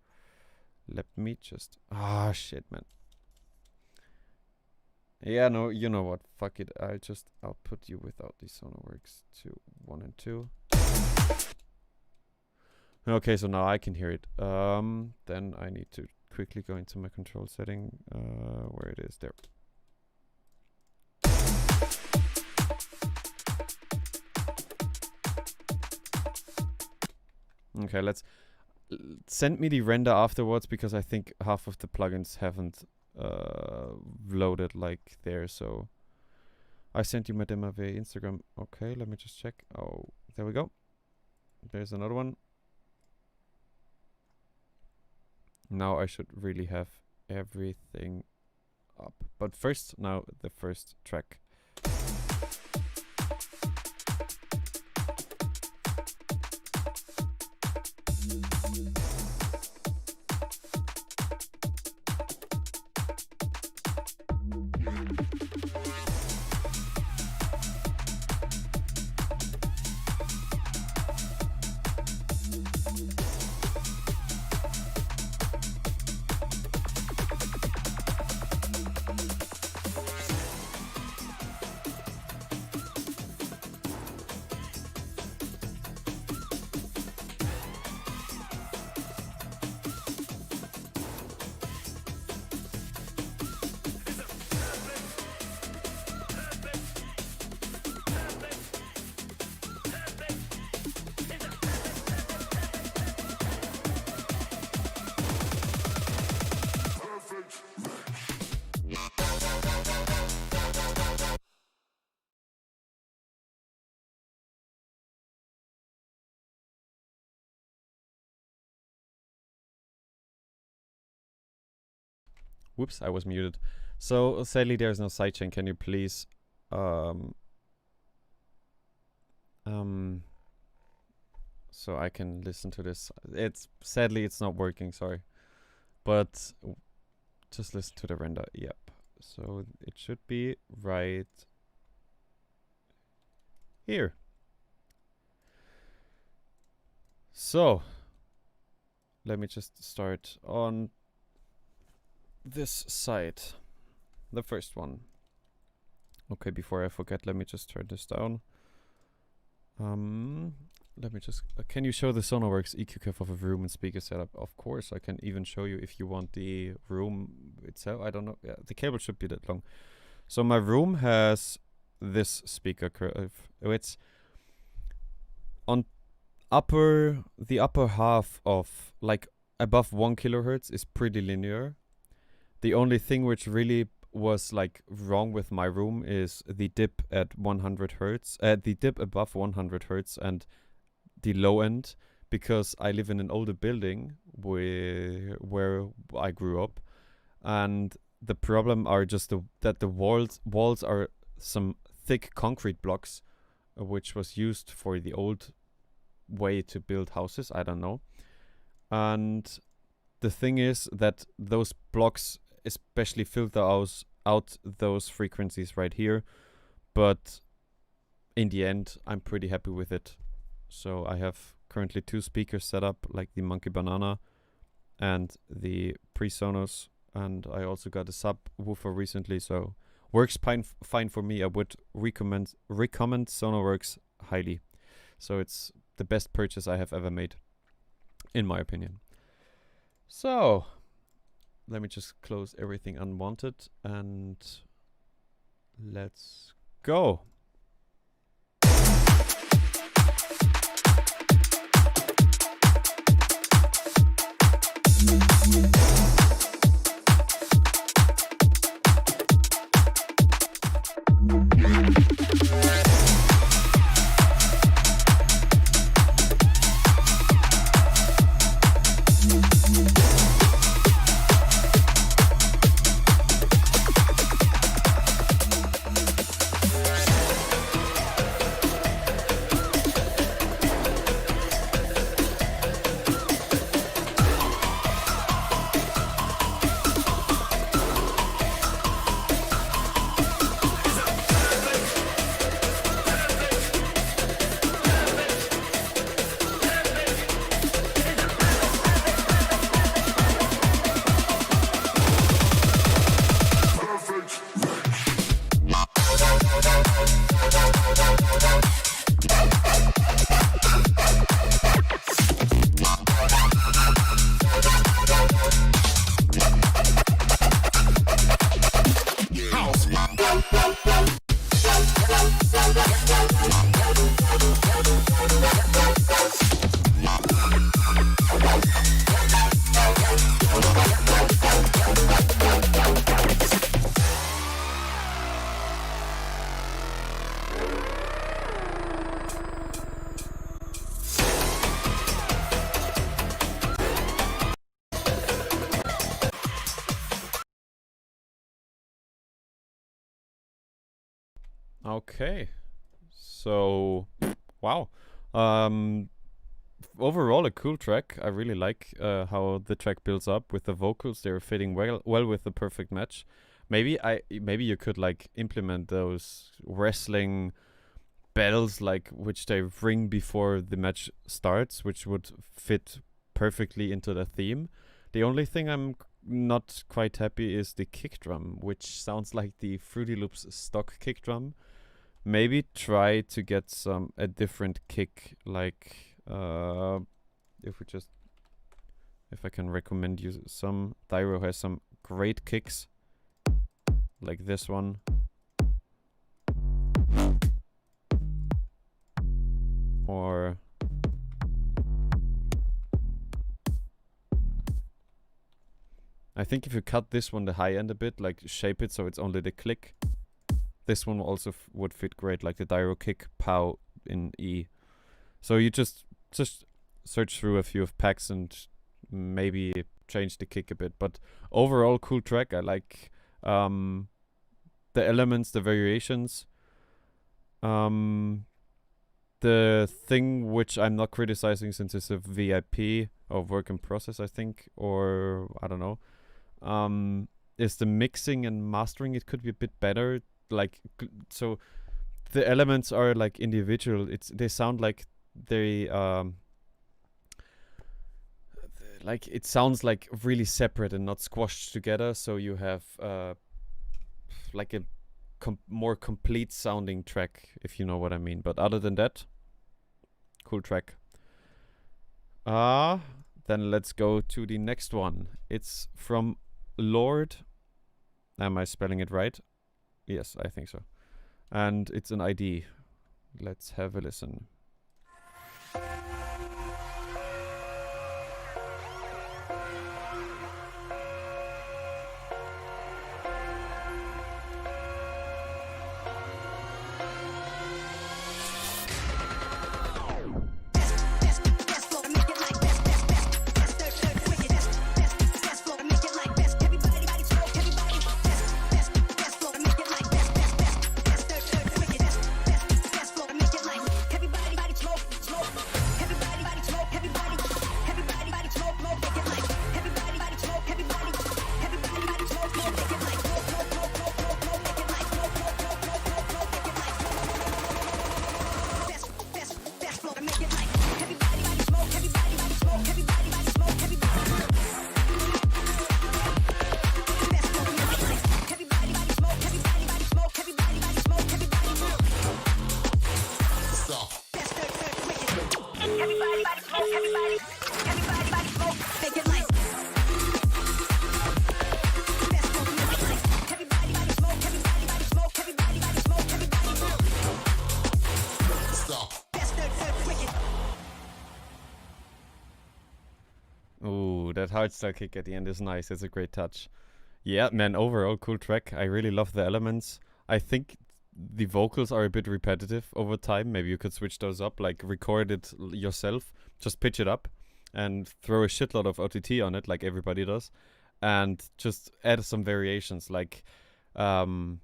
let me just. Ah, shit, man. Yeah, no, you know what, fuck it, I'll put you without these Sonarworks to 1 and 2. Okay, so now I can hear it. Then I need to quickly go into my control setting, where it is there. Okay, let's send me the render afterwards, because I think half of the plugins haven't loaded like there. So I sent you my demo via Instagram. Okay, let me just check. Oh, there we go. There's another one. Now I should really have everything up. But first, now the first track. Whoops, I was muted. So sadly there's no sidechain. Can you please so I can listen to this. Sadly it's not working, sorry. But just listen to the render. Yep. So it should be right here. So let me just start on this side. The first one. Okay, before I forget, let me just turn this down. Let me just... can you show the Sonarworks EQ curve of a room and speaker setup? Of course, I can even show you if you want the room itself. I don't know. Yeah, the cable should be that long. So my room has this speaker curve. It's on the upper half of, like, above 1 kilohertz is pretty linear. The only thing which really was like wrong with my room is the dip at 100 hertz, the dip above 100 hertz and the low end, because I live in an older building where I grew up, and the problem are just that the walls are some thick concrete blocks, which was used for the old way to build houses. I don't know. And the thing is that those blocks especially filter out those frequencies right here, but in the end I'm pretty happy with it. So I have currently 2 speakers set up, like the Monkey Banana and the PreSonus, and I also got a subwoofer recently, so works fine for me. I would recommend Sonarworks highly. So it's the best purchase I have ever made, in my opinion. So let me just close everything unwanted and let's go. Okay, so wow, overall a cool track. I really like how the track builds up with the vocals. They're fitting well with the perfect match. Maybe you could like implement those wrestling bells, like which they ring before the match starts, which would fit perfectly into the theme. The only thing I'm not quite happy is the kick drum, which sounds like the Fruity Loops stock kick drum. Maybe try to get a different kick, like if I can recommend you some. Dyro has some great kicks, like this one. Or I think if you cut this one the high end a bit, like shape it so it's only the click, this one also would fit great, like the Dyro kick pow in E. So you just search through a few of packs and maybe change the kick a bit. But overall, cool track. I like the elements, the variations. The thing which I'm not criticizing since it's a VIP or work in process, I think, or I don't know, is the mixing and mastering. It could be a bit better. Like, so the elements are like individual. They sound like they like it sounds like really separate and not squashed together. So you have like a more complete sounding track, if you know what I mean. But other than that, cool track. Then let's go to the next one. It's from Lord. Am I spelling it right? Yes, I think so. And it's an ID. Let's have a listen. That hardstyle kick at the end is nice. It's a great touch. Yeah, man, overall cool track. I really love the elements. I think the vocals are a bit repetitive over time. Maybe you could switch those up, like record it yourself, just pitch it up and throw a shitload of OTT on it like everybody does, and just add some variations, like so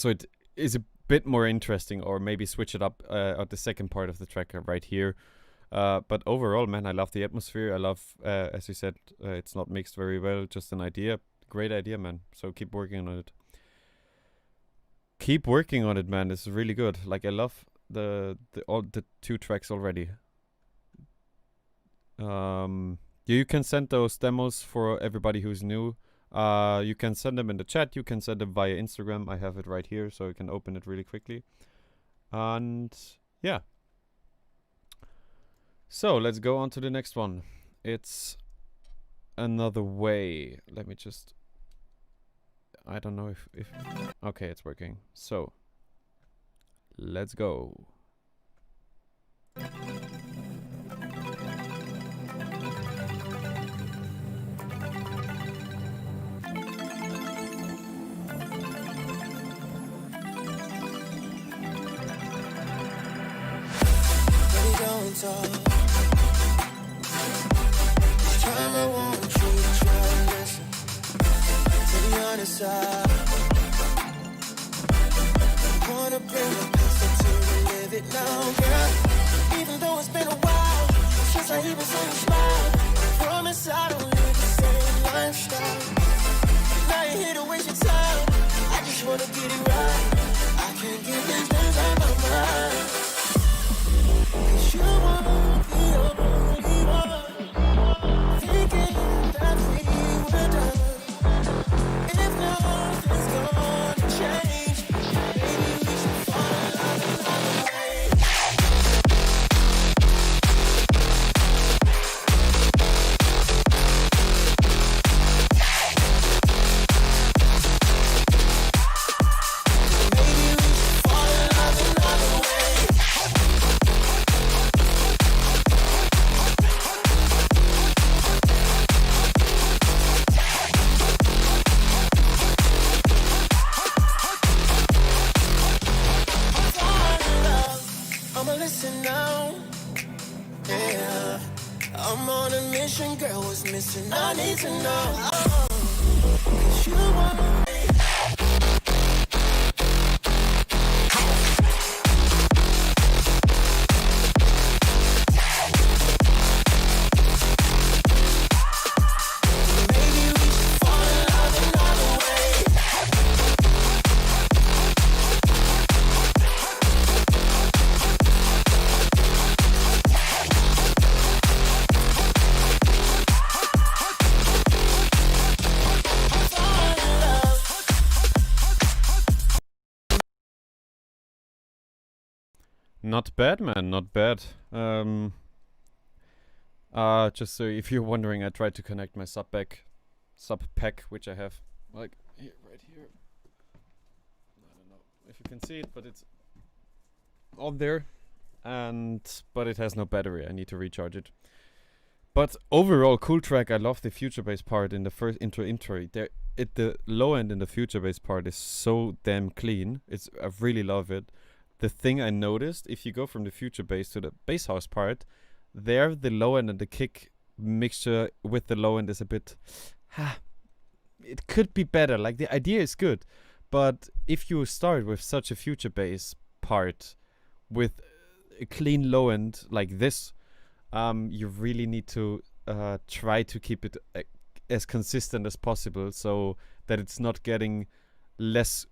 it is a bit more interesting, or maybe switch it up at the second part of the track right here. But overall, man, I love the atmosphere. I love, as you said, it's not mixed very well, just an idea. Great idea, man. So keep working on it. Keep working on it, man. It's really good. Like, I love the 2 tracks already. You can send those demos for everybody who's new. You can send them in the chat. You can send them via Instagram. I have it right here, so you can open it really quickly. And yeah. So let's go on to the next one. It's Another Way. Let me just... I don't know if... Okay, it's working. So, let's go. Time I want you to try and listen. To be honest, I wanna bring the past into relive it now, girl. Even though it's been a while since I even saw you smile, I promise I don't live the same lifestyle. Now you're here to waste your time. I just wanna get it right. I can't get these things out of my mind. 'Cause you won't be the only one thinking that we were done. If nothing's gonna change, maybe we should fall in love another way. Maybe we should fall in love another way. I'ma listen now, yeah. I'm on a mission, girl, what's missing? I need to know. 'Cause you want me. Not bad, man. Not bad. Just so if you're wondering, I tried to connect my sub pack, which I have like here, right here. I don't know if you can see it, but it's on there, but it has no battery. I need to recharge it. But overall, cool track. I love the future bass part in the first intro. The low end in the future bass part is so damn clean. I really love it. The thing I noticed, if you go from the future bass to the bass house part, there the low end and the kick mixture with the low end is a bit, it could be better. Like the idea is good, but if you start with such a future bass part with a clean low end like this, you really need to try to keep it as consistent as possible, so that it's not getting less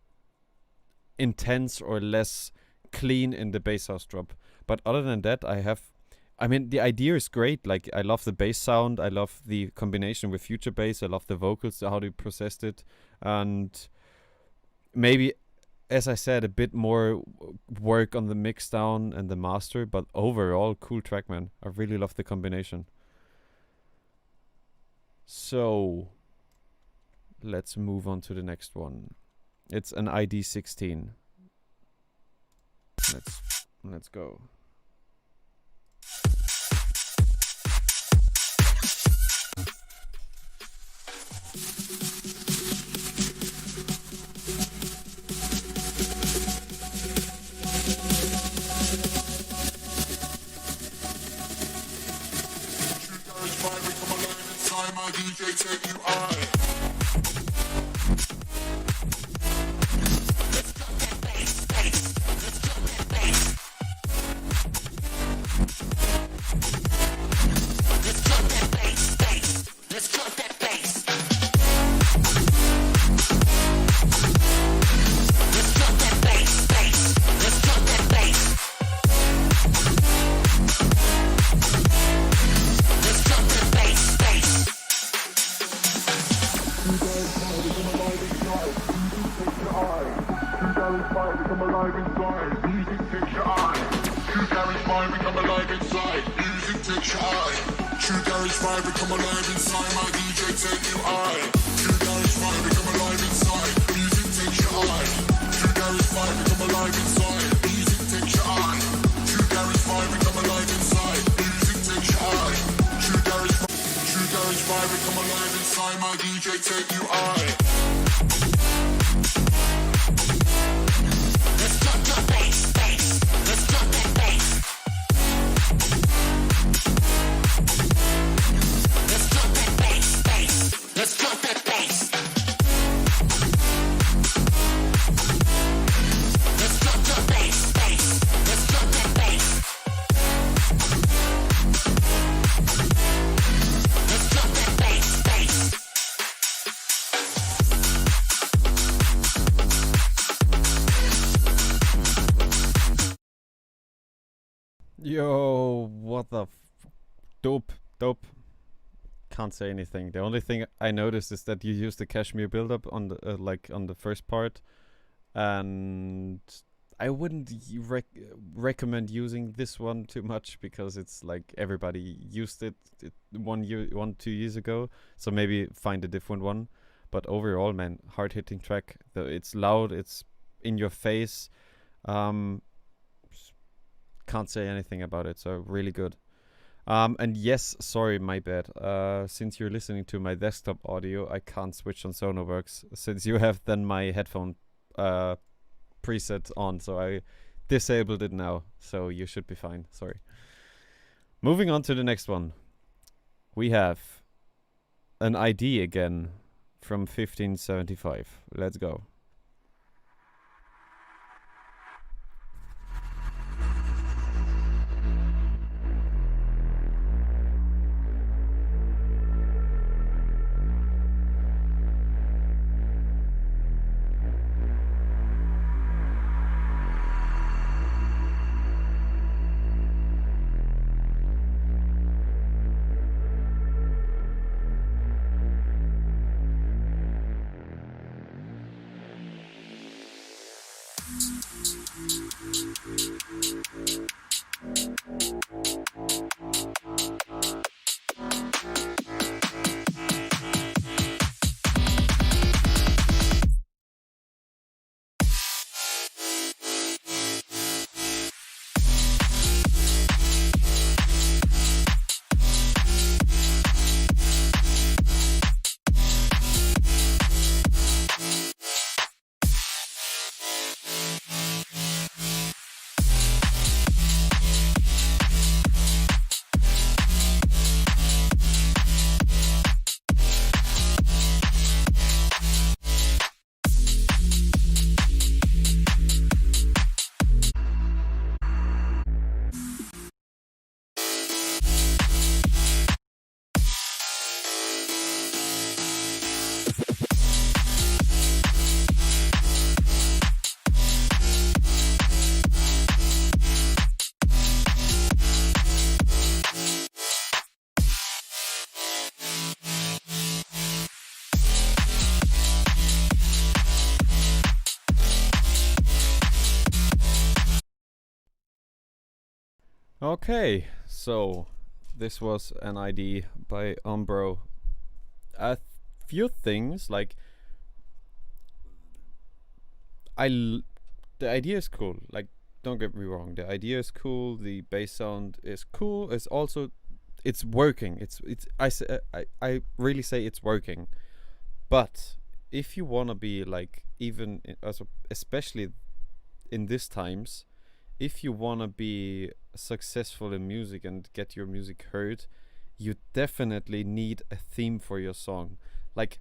intense or less clean in the bass house drop. But other than that, the idea is great. Like, I love the bass sound, I love the combination with future bass, I love the vocals, how they processed it, and maybe, as I said, a bit more work on the mix down and the master. But overall, cool track, man. I really love the combination. So let's move on to the next one. It's an ID16. Let's go. DJ take you high. Yo, what the dope. Can't say anything. The only thing I noticed is that you use the Kashmir build-up on the on the first part, and I wouldn't recommend using this one too much, because it's like everybody used it 2 years ago. So maybe find a different one. But overall, man, hard-hitting track. It's loud. It's in your face. Can't say anything about it, so really good. And yes, sorry, my bad. Since you're listening to my desktop audio, I can't switch on Sonarworks, since you have then my headphone preset on, so I disabled it now, so you should be fine. Sorry. Moving on to the next one. we have an ID again from 1575. Let's go. Okay, so this was an ID by Umbro. A few things, like the idea is cool. Like, don't get me wrong, the idea is cool. The bass sound is cool. It's also, it's working. I really say it's working. But if you wanna be like, even especially in these times, if you wanna be successful in music and get your music heard, you definitely need a theme for your song. Like,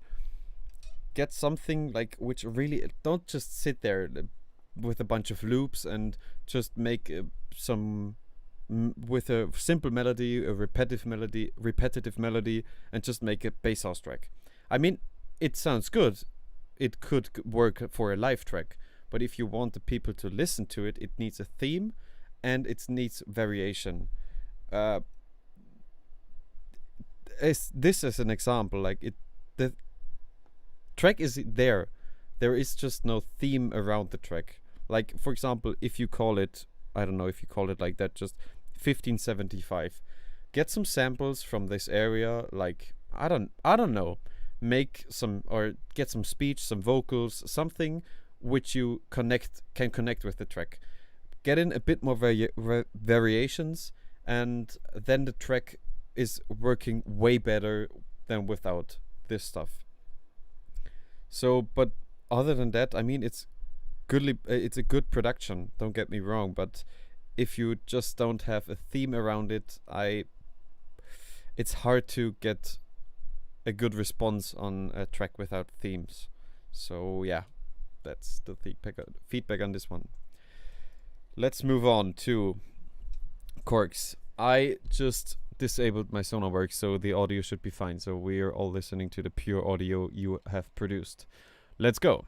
get something like which really, don't just sit there with a bunch of loops and just make with a simple melody, a repetitive melody, and just make a bass house track. I mean, it sounds good. It could work for a live track. But if you want the people to listen to it, it needs a theme and it needs variation. This is an example. Like, the track is there. There is just no theme around the track. Like, for example, if you call it, I don't know if you call it like that, just 1575. Get some samples from this area. Like, I don't know. Make some, or get some speech, some vocals, something which you can connect with the track. Get in a bit more variations, and then the track is working way better than without this stuff. So, but other than that, I mean, it's a good production, don't get me wrong, but if you just don't have a theme around it, it's hard to get a good response on a track without themes. So yeah, that's the feedback on this one. Let's move on to Corks. I just disabled my Sonarworks, so the audio should be fine. So we're all listening to the pure audio you have produced. Let's go.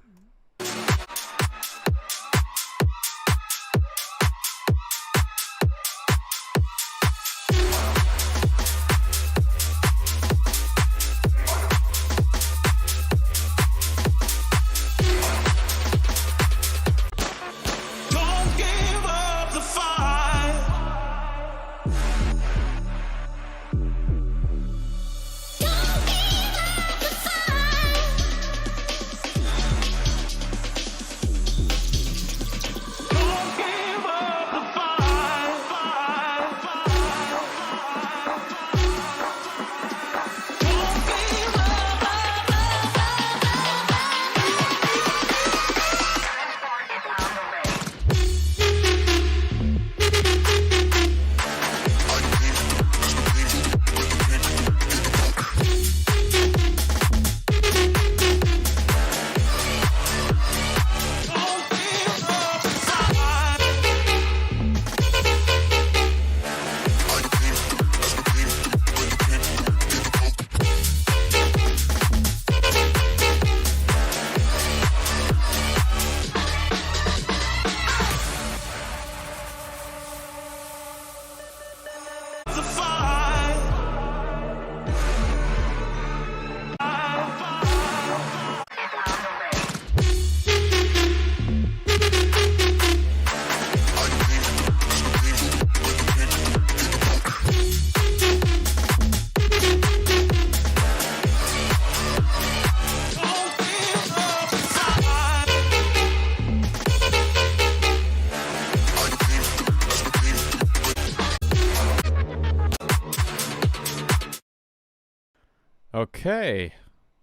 Okay.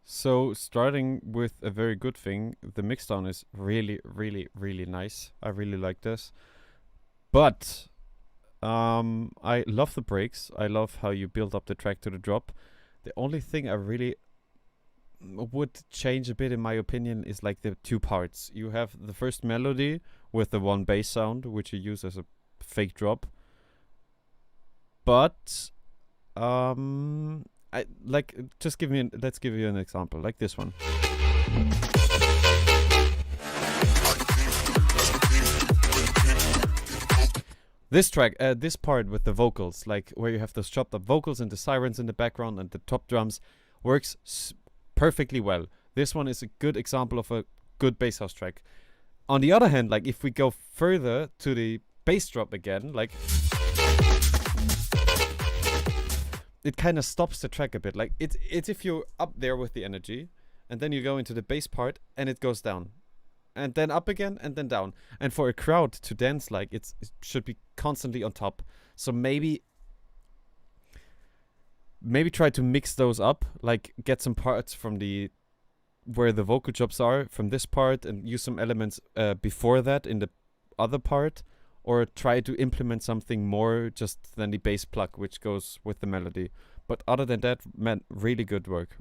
So starting with a very good thing, the mixdown is really, really, really nice. I really like this. But I love the breaks. I love how you build up the track to the drop. The only thing I really would change a bit, in my opinion, is like the two parts. You have the first melody with the one bass sound, which you use as a fake drop. But I like just let's give you an example, like this one. This track, this part with the vocals, like where you have those chopped up vocals and the sirens in the background and the top drums, works perfectly well. This one is a good example of a good bass house track. On the other hand, like if we go further to the bass drop again, like it kind of stops the track a bit. Like it's if you're up there with the energy and then you go into the bass part and it goes down. And then up again and then down. And for a crowd to dance, like it should be constantly on top. So maybe try to mix those up, like get some parts from the where the vocal chops are from this part and use some elements before that in the other part, or try to implement something more just than the bass plug which goes with the melody. But other than that, man, really good work.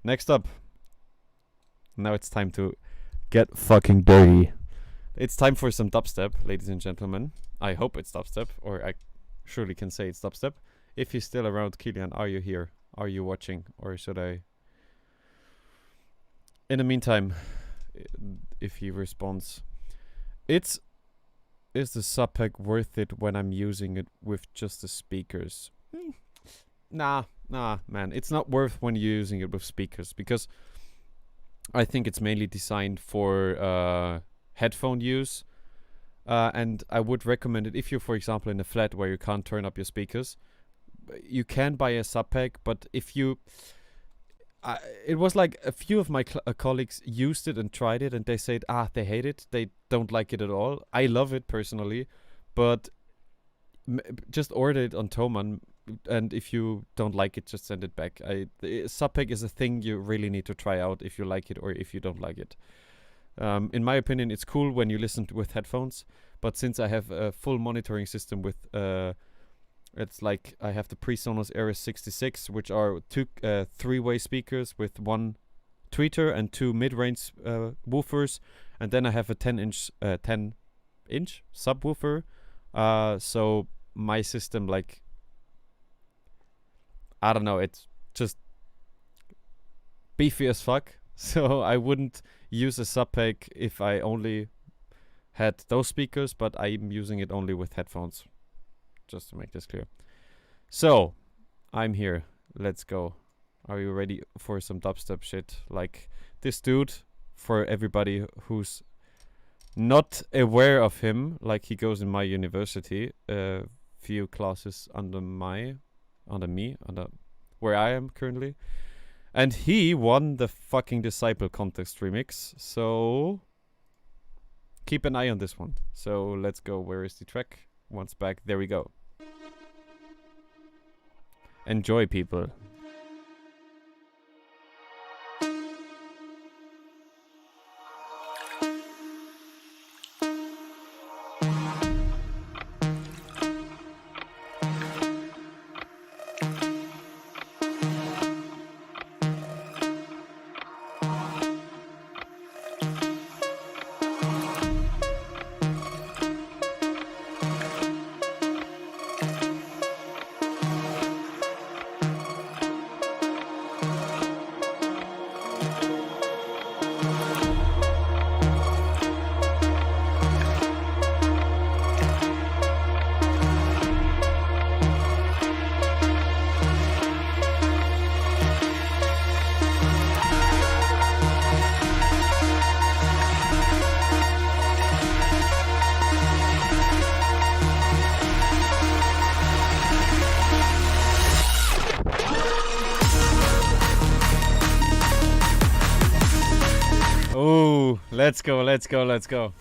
Next up, now it's time to get fucking dirty. It's time for some dubstep, ladies and gentlemen. I hope it's dubstep, or I surely can say it's dubstep. If you're still around, Kilian, are you here? Are you watching? Or should I? In the meantime, if he responds, is the sub pack worth it when I'm using it with just the speakers? Nah, man. It's not worth when you're using it with speakers, because I think it's mainly designed for headphone use. And I would recommend it if you're, for example, in a flat where you can't turn up your speakers. You can buy a sub pack, but if you... it was like a few of my colleagues used it and tried it, and they said, they hate it. They don't like it at all. I love it personally, but just order it on Thomann, and if you don't like it, just send it back. The sub pack is a thing you really need to try out if you like it or if you don't like it. In my opinion, it's cool when you listen with headphones, but since I have a full monitoring system with it's like I have the PreSonus RS66, which are two three-way speakers with one tweeter and two mid-range woofers, and then I have a 10-inch subwoofer. So my system, like, I don't know, it's just beefy as fuck. So I wouldn't use a sub pack if I only had those speakers, but I'm using it only with headphones. Just to make this clear. So, I'm here. Let's go. Are you ready for some dubstep shit? Like this dude, for everybody who's not aware of him, like he goes in my university, few classes under where I am currently. And he won the fucking Disciple Contest remix. So, keep an eye on this one. So, let's go. Where is the track? Once back, there we go. Enjoy, people. Let's go, let's go, let's go.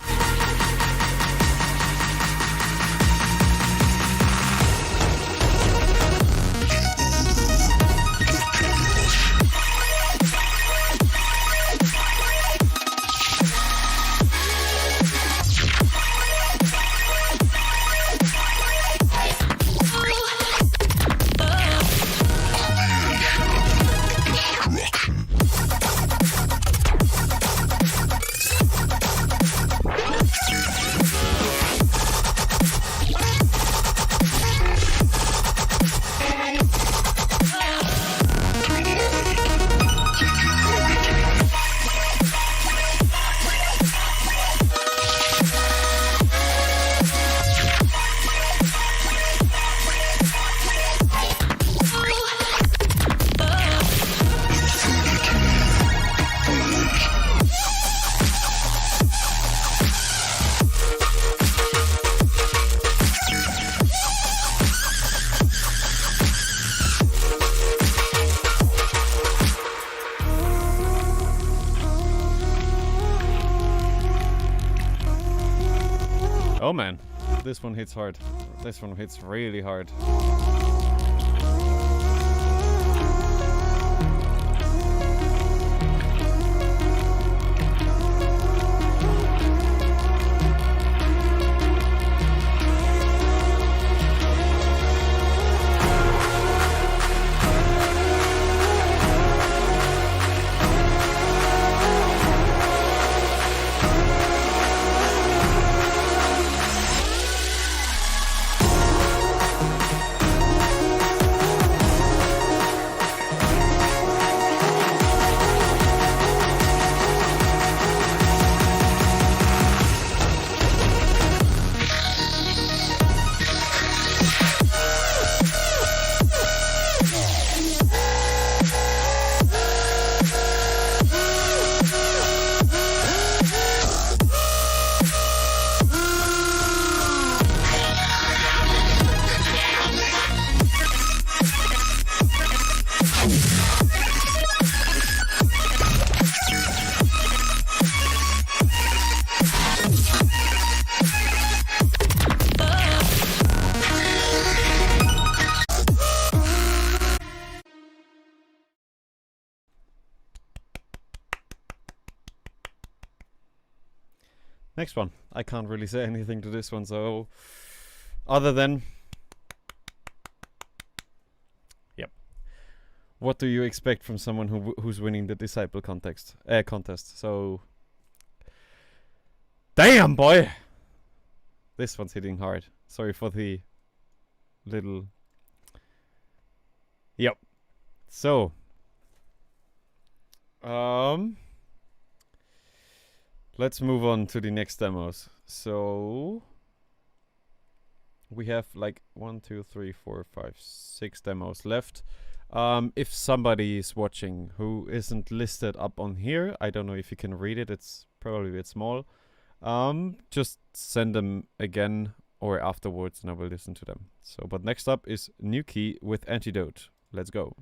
Oh man, this one hits hard. This one hits really hard. Next one. I can't really say anything to this one, so other than yep. What do you expect from someone who's winning the disciple contest? So damn boy, this one's hitting hard. Sorry for the little. Yep. So let's move on to the next demos. So we have like 1, 2, 3, 4, 5, 6 demos left. If somebody is watching who isn't listed up on here, I don't know if you can read it. It's probably a bit small. Just send them again or afterwards, and I will listen to them. So, but next up is New Key with Antidote. Let's go.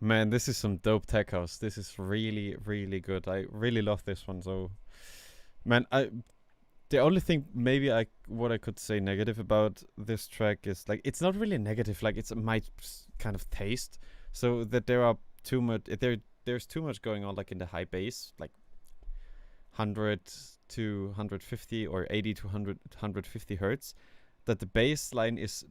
Man, this is some dope tech house. This is really, really good. I really love this one. So, man, the only thing maybe what I could say negative about this track is like it's not really negative. Like it's my kind of taste. So that there's too much going on like in the high bass, like 100 to 150 or 80 to 100 150 hertz. That the bass line is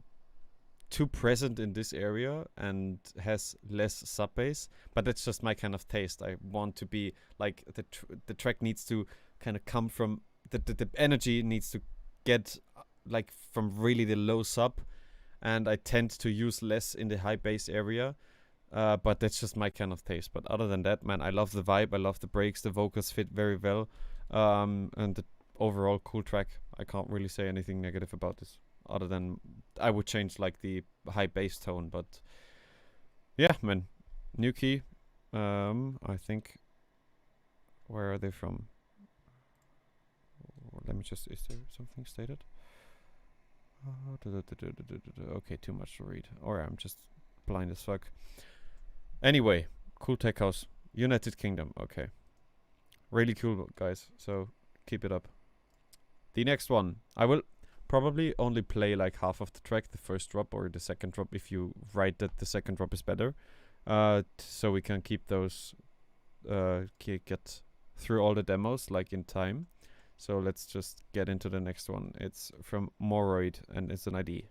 too present in this area and has less sub bass, but that's just my kind of taste. I want to be like the track needs to kind of come from the energy needs to get like from really the low sub, and I tend to use less in the high bass area. But that's just my kind of taste. But other than that, man, I love the vibe. I love the breaks. The vocals fit very well. And the overall cool track. I can't really say anything negative about this. Other than I would change like the high bass tone. But yeah, man. New key. I think. Where are they from? Let me just. Is there something stated? Okay, too much to read. Or I'm just blind as fuck. Anyway, cool tech house. United Kingdom. Okay. Really cool, guys. So keep it up. The next one. I will probably only play like half of the track, the first drop or the second drop, if you write that the second drop is better. So we can keep those, get through all the demos like in time. So let's just get into the next one. It's from Moroid and it's an ID.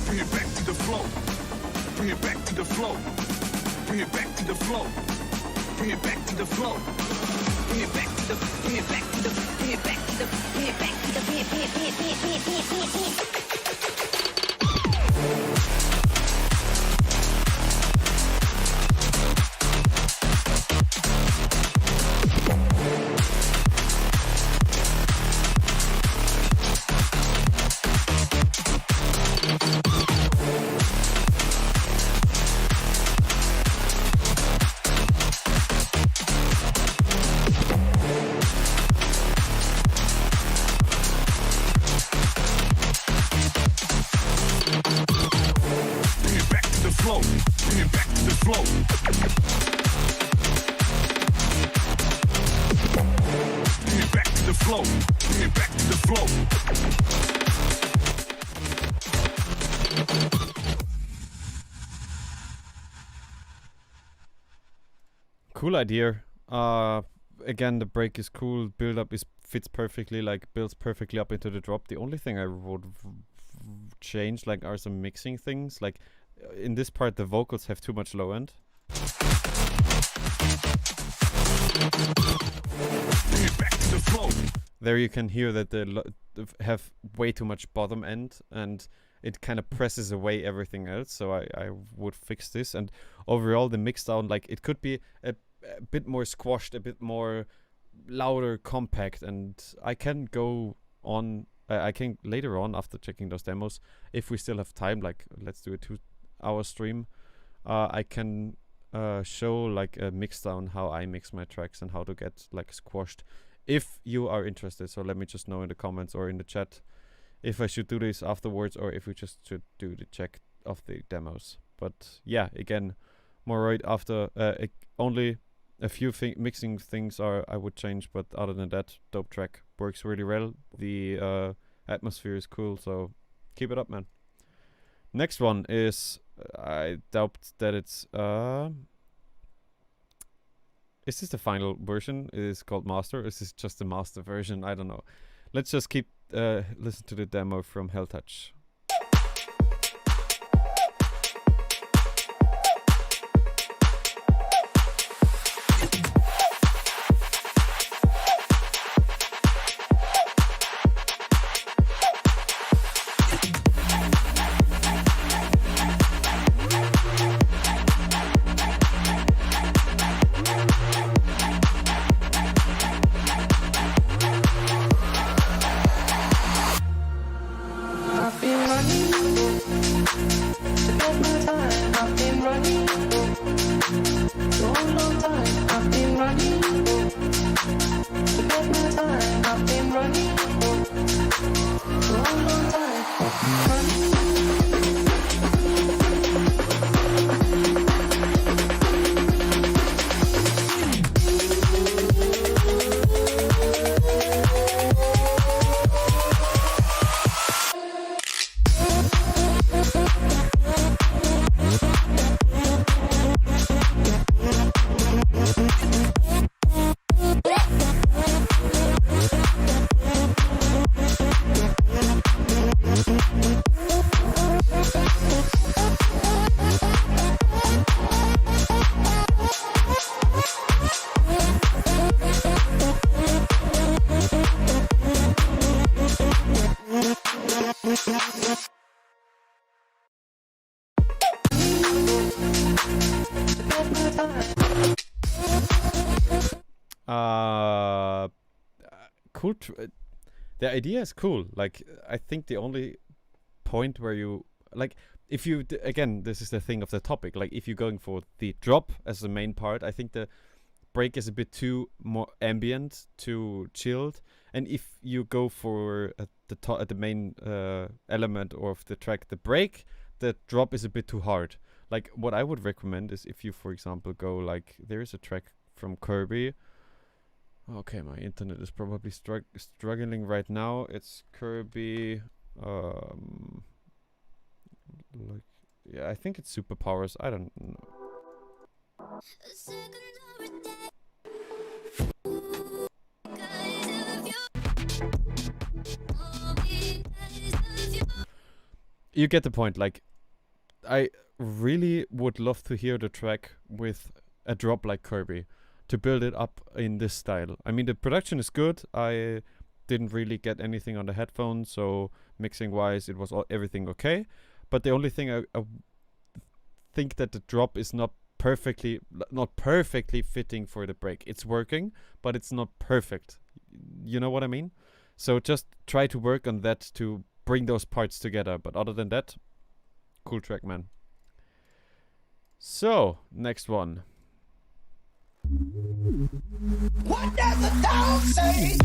Bring it back to the flow. Bring it back to the flow. Bring it back to the flow. Bring it back to the flow. Bring it back to the. Bring it back to the. Bring it back to the. Bring it back to the. Bring it Cool idea. Again, the break is cool. Build up fits perfectly, like builds perfectly up into the drop. The only thing I would change like are some mixing things. Like in this part, the vocals have too much low end. There you can hear that they have way too much bottom end, and it kind of presses away everything else. So I would fix this. And overall, the mix down, like it could be a bit more squashed, a bit more louder, compact. And I can go on. I can later on, after checking those demos, if we still have time, like let's do a 2-hour stream. I can show like a mix down how I mix my tracks and how to get like squashed. If you are interested, so let me just know in the comments or in the chat if I should do this afterwards or if we just should do the check of the demos. But yeah, again, Moroid after only a few mixing things I would change, but other than that, dope track, works really well. The atmosphere is cool, so keep it up, man. Next one is I doubt that it's is this the final version? It is called Master. Is this just the master version? I don't know. Let's just keep listen to the demo from Helltouch. I feel Uh, cool. The idea is cool. Like, I think the only point where you like, if you again, this is the thing of the topic. Like, if you're going for the drop as the main part, I think the break is a bit too more ambient, too chilled. And if you go for the main element of the track, the break, the drop is a bit too hard. Like, what I would recommend is if you, for example, go like, there is a track from Kirby. Okay, my internet is probably struggling right now. It's Kirby. Like, yeah, I think it's Superpowers. I don't know. You get the point. Like, I really would love to hear the track with a drop like Kirby to build it up in this style. I mean, the production is good. I didn't really get anything on the headphones, so mixing wise, it was everything okay. But the only thing I think that the drop is not perfectly fitting for the break. It's working, but it's not perfect. You know what I mean? So just try to work on that to bring those parts together. But other than that, cool track, man. So, next one. What does the dog say?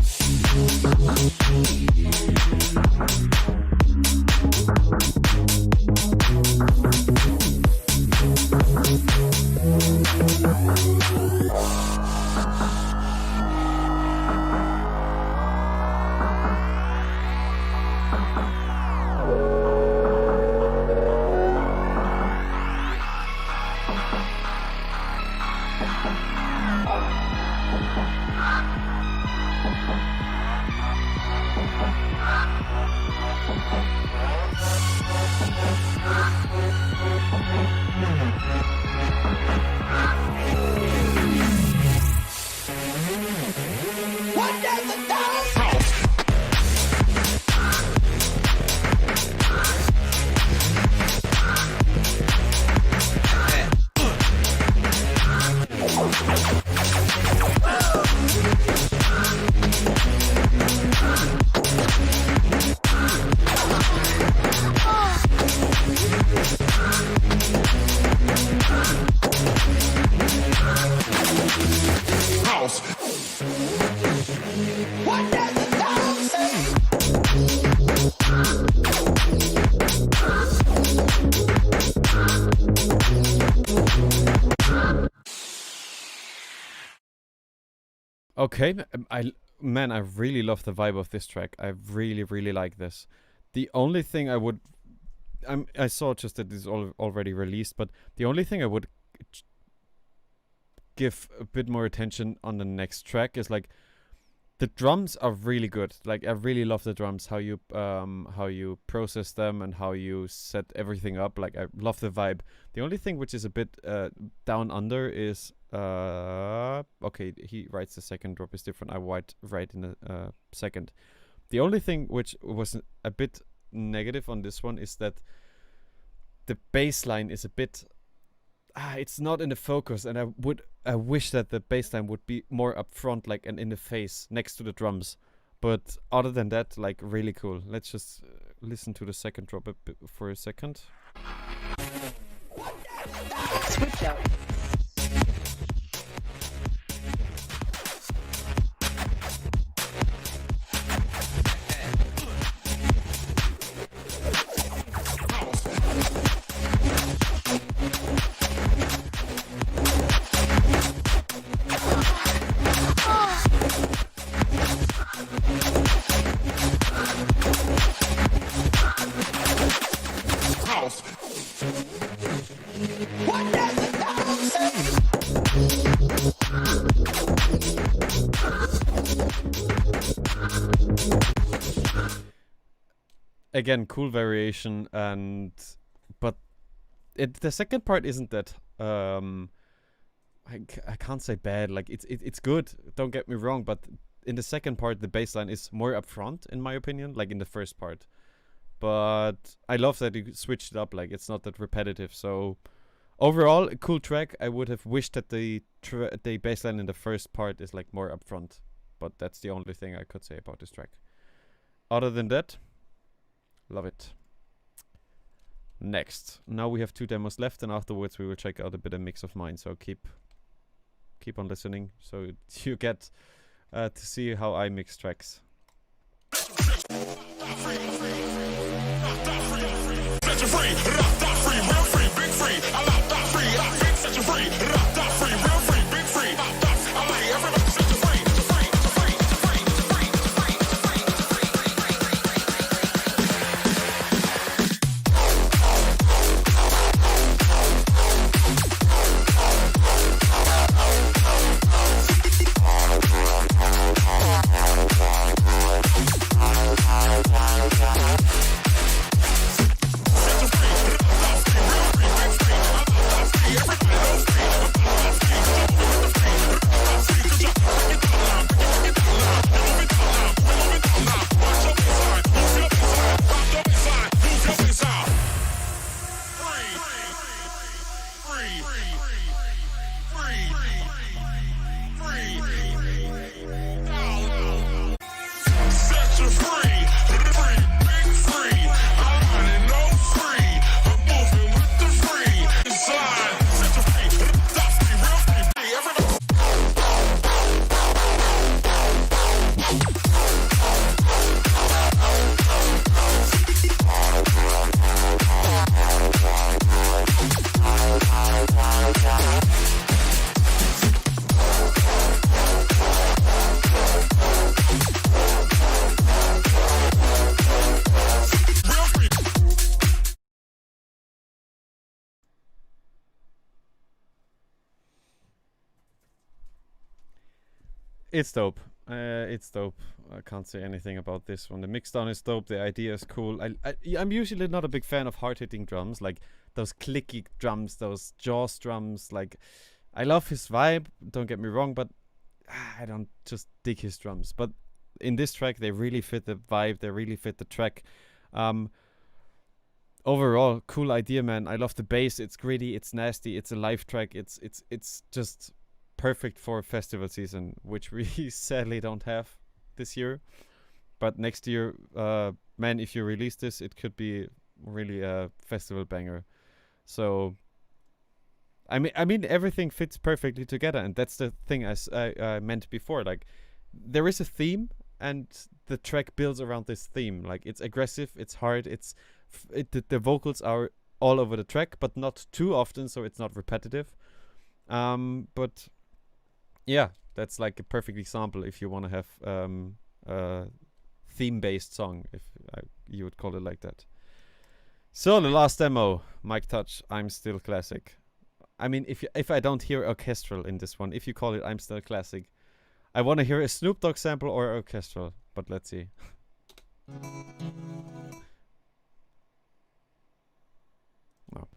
What does the dog say? House. What does the dog say? Okay, I really love the vibe of this track. I really like this. The only thing I would, I saw just that it's already released, but the only thing I would give a bit more attention on the next track is like, the drums are really good. Like, I really love the drums, how you process them and how you set everything up. Like, I love the vibe. The only thing which is a bit down under is okay, he writes the second drop is different. I write in a second. The only thing which was a bit negative on this one is that the bass line is a bit it's not in the focus, and I wish that the bass line would be more up front, like, and in the face next to the drums. But other than that, like, really cool. Let's just listen to the second drop for a second. Switch out. House. What does the dog say? Again, cool variation, but the second part isn't that I can't say bad. Like, it's good. Don't get me wrong, but in the second part, the bass line is more upfront, in my opinion, like in the first part. But I love that you switched it up. Like, it's not that repetitive. So overall, a cool track. I would have wished that the bass line in the first part is like more upfront, but that's the only thing I could say about this track. Other than that, love it. Next, now we have 2 demos left, and afterwards we will check out a bit of mix of mine. So keep on listening, so you get to see how I mix tracks. It's dope. It's dope. I can't say anything about this one. The mixdown is dope. The idea is cool. I'm usually not a big fan of hard-hitting drums, like those clicky drums, those Jaws drums. Like, I love his vibe, don't get me wrong, but I don't just dig his drums. But in this track, they really fit the vibe. They really fit the track. Overall, cool idea, man. I love the bass. It's gritty. It's nasty. It's a live track. It's just perfect for festival season, which we sadly don't have this year. But next year, man, if you release this, it could be really a festival banger. So, I mean, everything fits perfectly together, and that's the thing as I meant before. Like, there is a theme, and the track builds around this theme. Like, it's aggressive, it's hard, the vocals are all over the track, but not too often, so it's not repetitive. But yeah, that's like a perfect example if you want to have a theme-based song, if you would call it like that. So the last demo, Mike Touch, I'm Still Classic. I mean, if I don't hear orchestral in this one, if you call it I'm Still Classic, I want to hear a Snoop Dogg sample or orchestral, but let's see. No.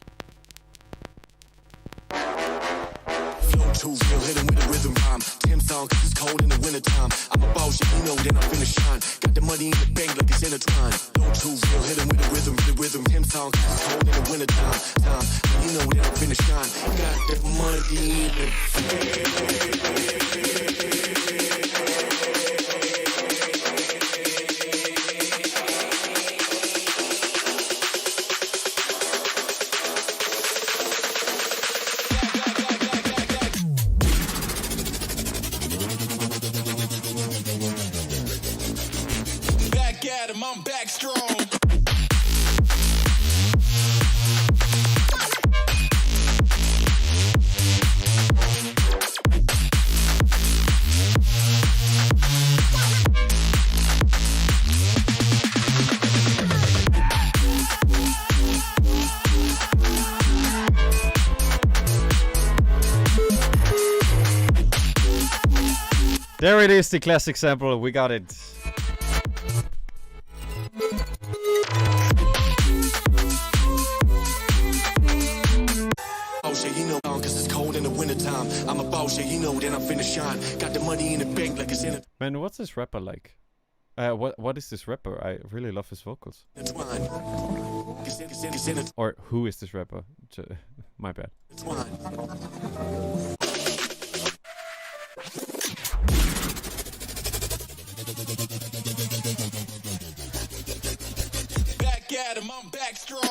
Too real, hit him with a rhythm rhyme. Tim song, cause it's cold in the wintertime. I'm a boss, yeah, you know, then I'm finna shine. Got the money in the bank like it's intertwined. Too real, hit him with a rhythm. Tim song, cause it's cold in the wintertime. You know, then I'm finna shine. Got that money in the I'm back strong. There it is, the classic sample. We got it. I'm a boss, yeah, you know, then I'm finna shine. Got the money in the bank like it's in it. Man, what's this rapper like? What is this rapper? I really love his vocals. Intertwine. Cause in Or who is this rapper? My bad. Back at him, I'm back strong.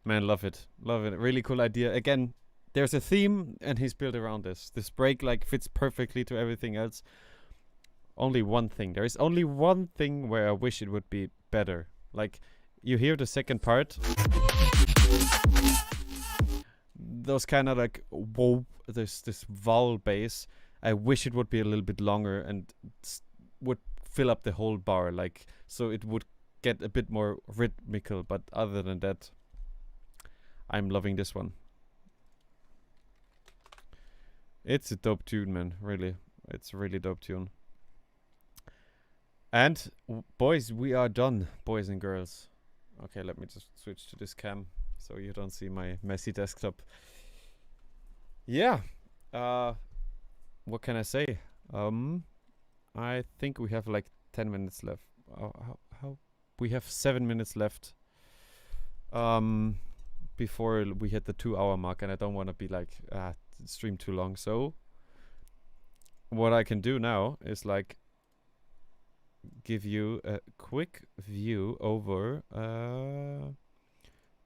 Man, love it. Love it. Really cool idea. Again, there's a theme and he's built around this. This break like fits perfectly to everything else. Only one thing. There is only one thing where I wish it would be better. Like, you hear the second part. Those kind of like, whoa, this vowel bass. I wish it would be a little bit longer and would fill up the whole bar. Like, so it would get a bit more rhythmical. But other than that, I'm loving this one. It's a dope tune, man. Really. It's a really dope tune. And boys, we are done, boys and girls. Okay, let me just switch to this cam so you don't see my messy desktop. Yeah. What can I say? I think we have like 10 minutes left. How? We have 7 minutes left. Before we hit the 2-hour mark, and I don't want to be like stream too long. So what I can do now is like give you a quick view over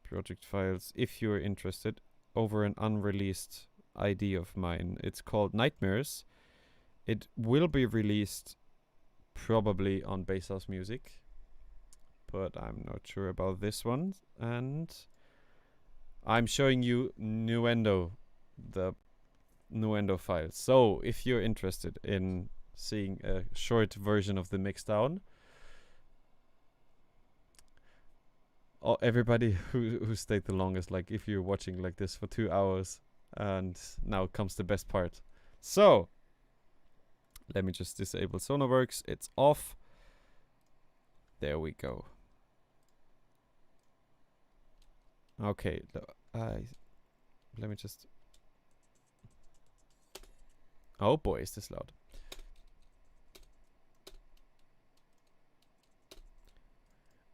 project files if you're interested, over an unreleased ID of mine. It's called Nightmares. It will be released probably on Bass House Music, but I'm not sure about this one. And I'm showing you Nuendo, the Nuendo file. So if you're interested in seeing a short version of the mixdown, everybody who stayed the longest, like if you're watching like this for 2 hours, and now comes the best part. So let me just disable Sonarworks. It's off. There we go. Okay, let me just... Oh boy, is this loud.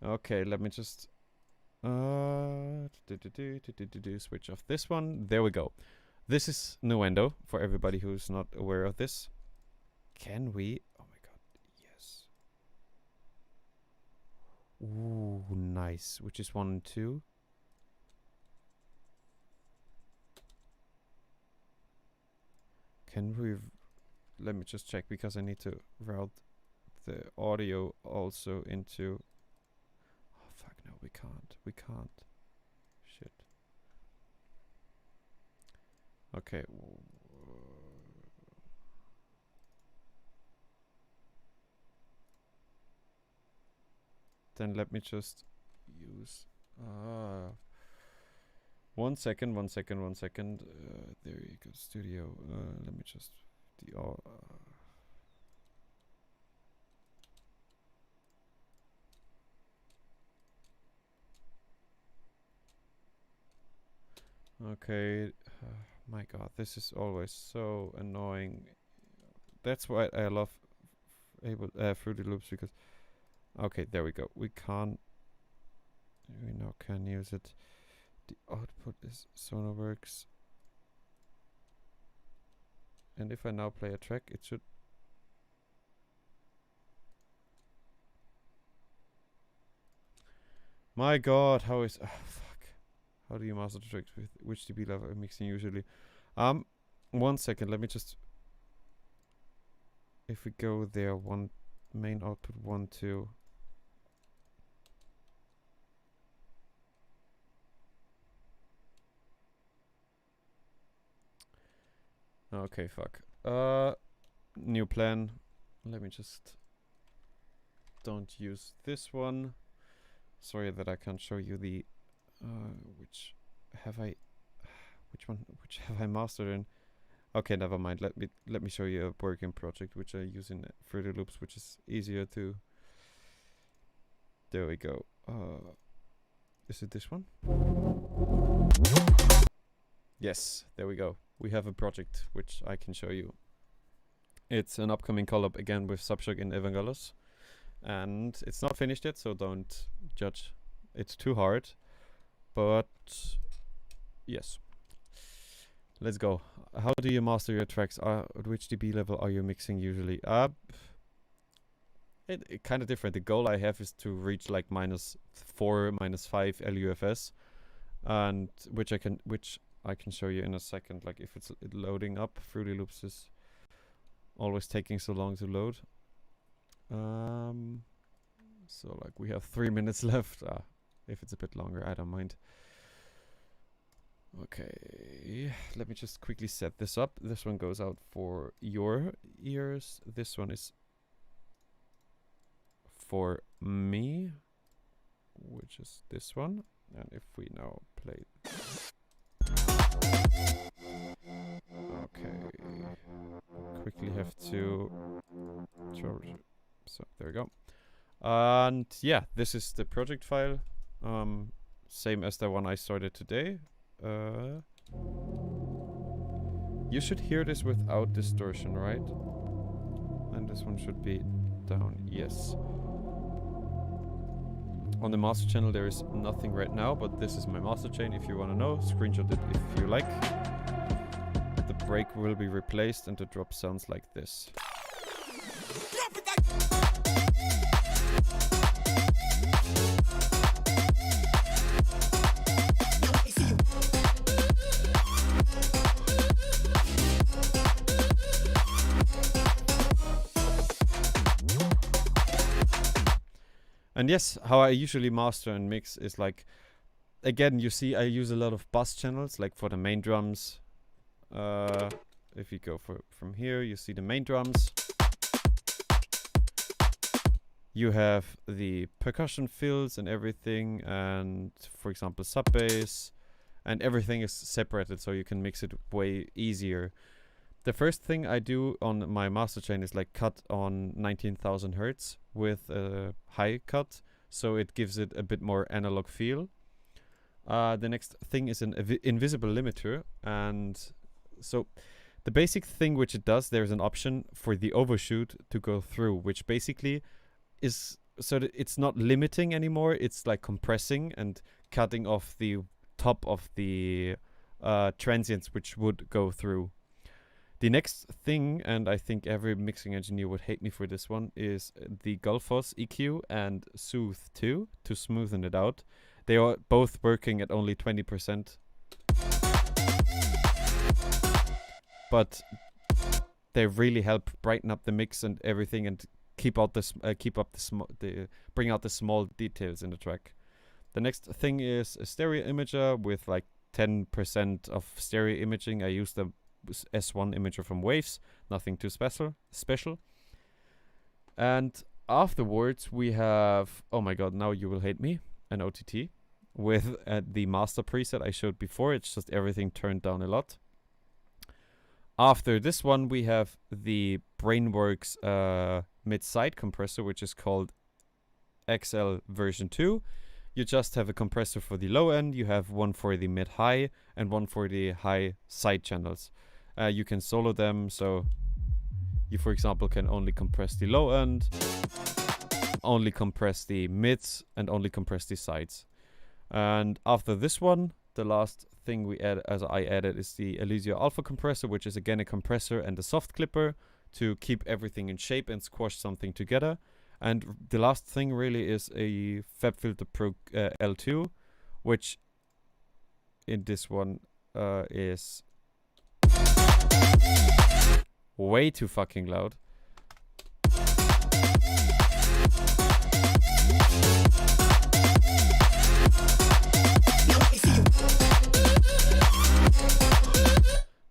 Okay, let me just switch off this one. There we go. This is Nuendo, for everybody who's not aware of this. Can we... Oh my god, yes. Ooh, nice. Which is 1 and 2. Can we... Let me just check, because I need to route the audio also into... Oh fuck, no, we can't. We can't. Shit. Okay. Then let me just use... 1 second, 1 second, 1 second. There you go, studio. Let me just... Okay, my god, this is always so annoying. That's why I love Fruity Loops, because... Okay, there we go. We now can use it. The output is Sonarworks. And if I now play a track, it should... My god, how is... Oh, fuck. How do you master the tracks? With which DB level I'm mixing usually? 1 second, let me just... If we go there, one main output, 1, 2... Okay, fuck. New plan. Let me just... Don't use this one. Sorry that I can't show you the... which have I... Which have I mastered in? Okay, never mind. Let me show you a working project which I use in Fruity Loops, which is easier to. There we go. Is it this one? Yes, there we go. We have a project which I can show you. It's an upcoming collab again with Subshock and Evangelos, and it's not finished yet, so don't judge. It's too hard, but yes. Let's go. How do you master your tracks? At which dB level are you mixing usually? It kind of different. The goal I have is to reach like -4, -5 LUFS, and which I can show you in a second. Like if it's loading up, Fruity Loops is always taking so long to load. So like we have 3 minutes left. If it's a bit longer, I don't mind. Okay, let me just quickly set this up. This one goes out for your ears. This one is for me, which is this one. And if we now play, okay, quickly have to so there we go. And yeah, this is the project file, same as the one I started today. You should hear this without distortion, right? And this one should be down, yes. On the master channel there is nothing right now, but this is my master chain. If you want to know, screenshot it if you like. The break will be replaced and the drop sounds like this. And yes, how I usually master and mix is like, again, you see I use a lot of bus channels, like for the main drums. If you go from here, you see the main drums. You have the percussion fills and everything, and for example sub bass, and everything is separated so you can mix it way easier. The first thing I do on my master chain is like cut on 19,000 hertz with a high cut, so it gives it a bit more analog feel. The next thing is an invisible limiter, and so the basic thing which it does, there's an option for the overshoot to go through, which basically is so that it's not limiting anymore, it's like compressing and cutting off the top of the transients which would go through. The next thing, and I think every mixing engineer would hate me for this one, is the Gullfoss EQ and Soothe 2 to smoothen it out. They are both working at only 20%. But they really help brighten up the mix and everything, and bring out the small details in the track. The next thing is a stereo imager with like 10% of stereo imaging. I use the S1 imager from Waves, nothing too special. And afterwards we have, oh my god, now you will hate me, an OTT with the master preset I showed before. It's just everything turned down a lot. After this one we have the Brainworks mid-side compressor, which is called XL version 2. You just have a compressor for the low end, you have one for the mid-high and one for the high side channels. You can solo them, so you, for example, can only compress the low end, only compress the mids, and only compress the sides. And after this one, the last thing I added is the Elysia Alpha compressor, which is again a compressor and a soft clipper to keep everything in shape and squash something together. And the last thing really is a FabFilter Pro L2, which in this one is way too fucking loud.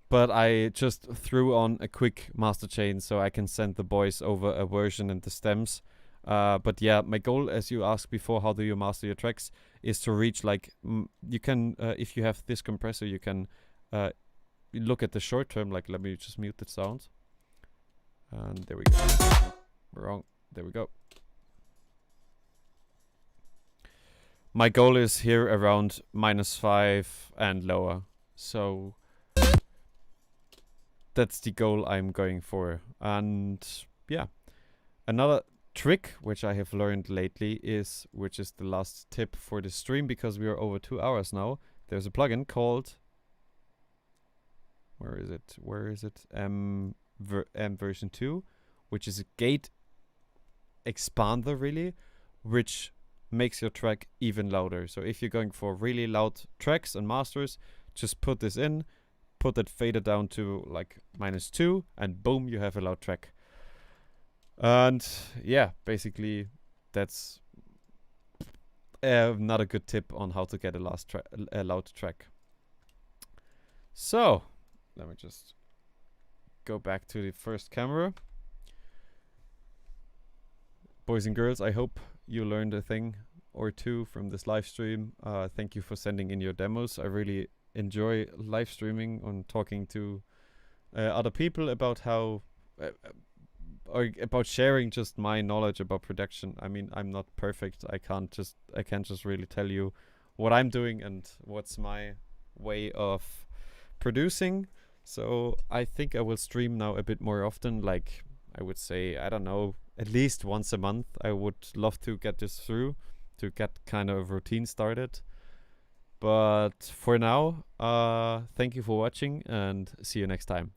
But I just threw on a quick master chain so I can send the boys over a version and the stems. But yeah, my goal, as you asked before, how do you master your tracks, is to reach like, you can, if you have this compressor, you can look at the short term, like let me just mute the sound. And there we go. Wrong. There we go. My goal is here around -5 and lower. So that's the goal I'm going for. And yeah, another trick which I have learned lately is, which is the last tip for the stream, because we are over 2 hours now. There's a plugin called, where is it? Version 2, which is a gate expander really, which makes your track even louder. So if you're going for really loud tracks and masters, just put this in, put that fader down to like -2, and boom, you have a loud track. And yeah, basically that's not a good tip on how to get a loud track. So let me just go back to the first camera. Boys and girls, I hope you learned a thing or two from this live stream. Thank you for sending in your demos. I really enjoy live streaming and talking to other people about how or about sharing just my knowledge about production. I mean, I'm not perfect. I can't just really tell you what I'm doing and what's my way of producing. So I think I will stream now a bit more often, like I would say, I don't know, at least once a month. I would love to get this through, to get kind of a routine started. But for now, thank you for watching and see you next time.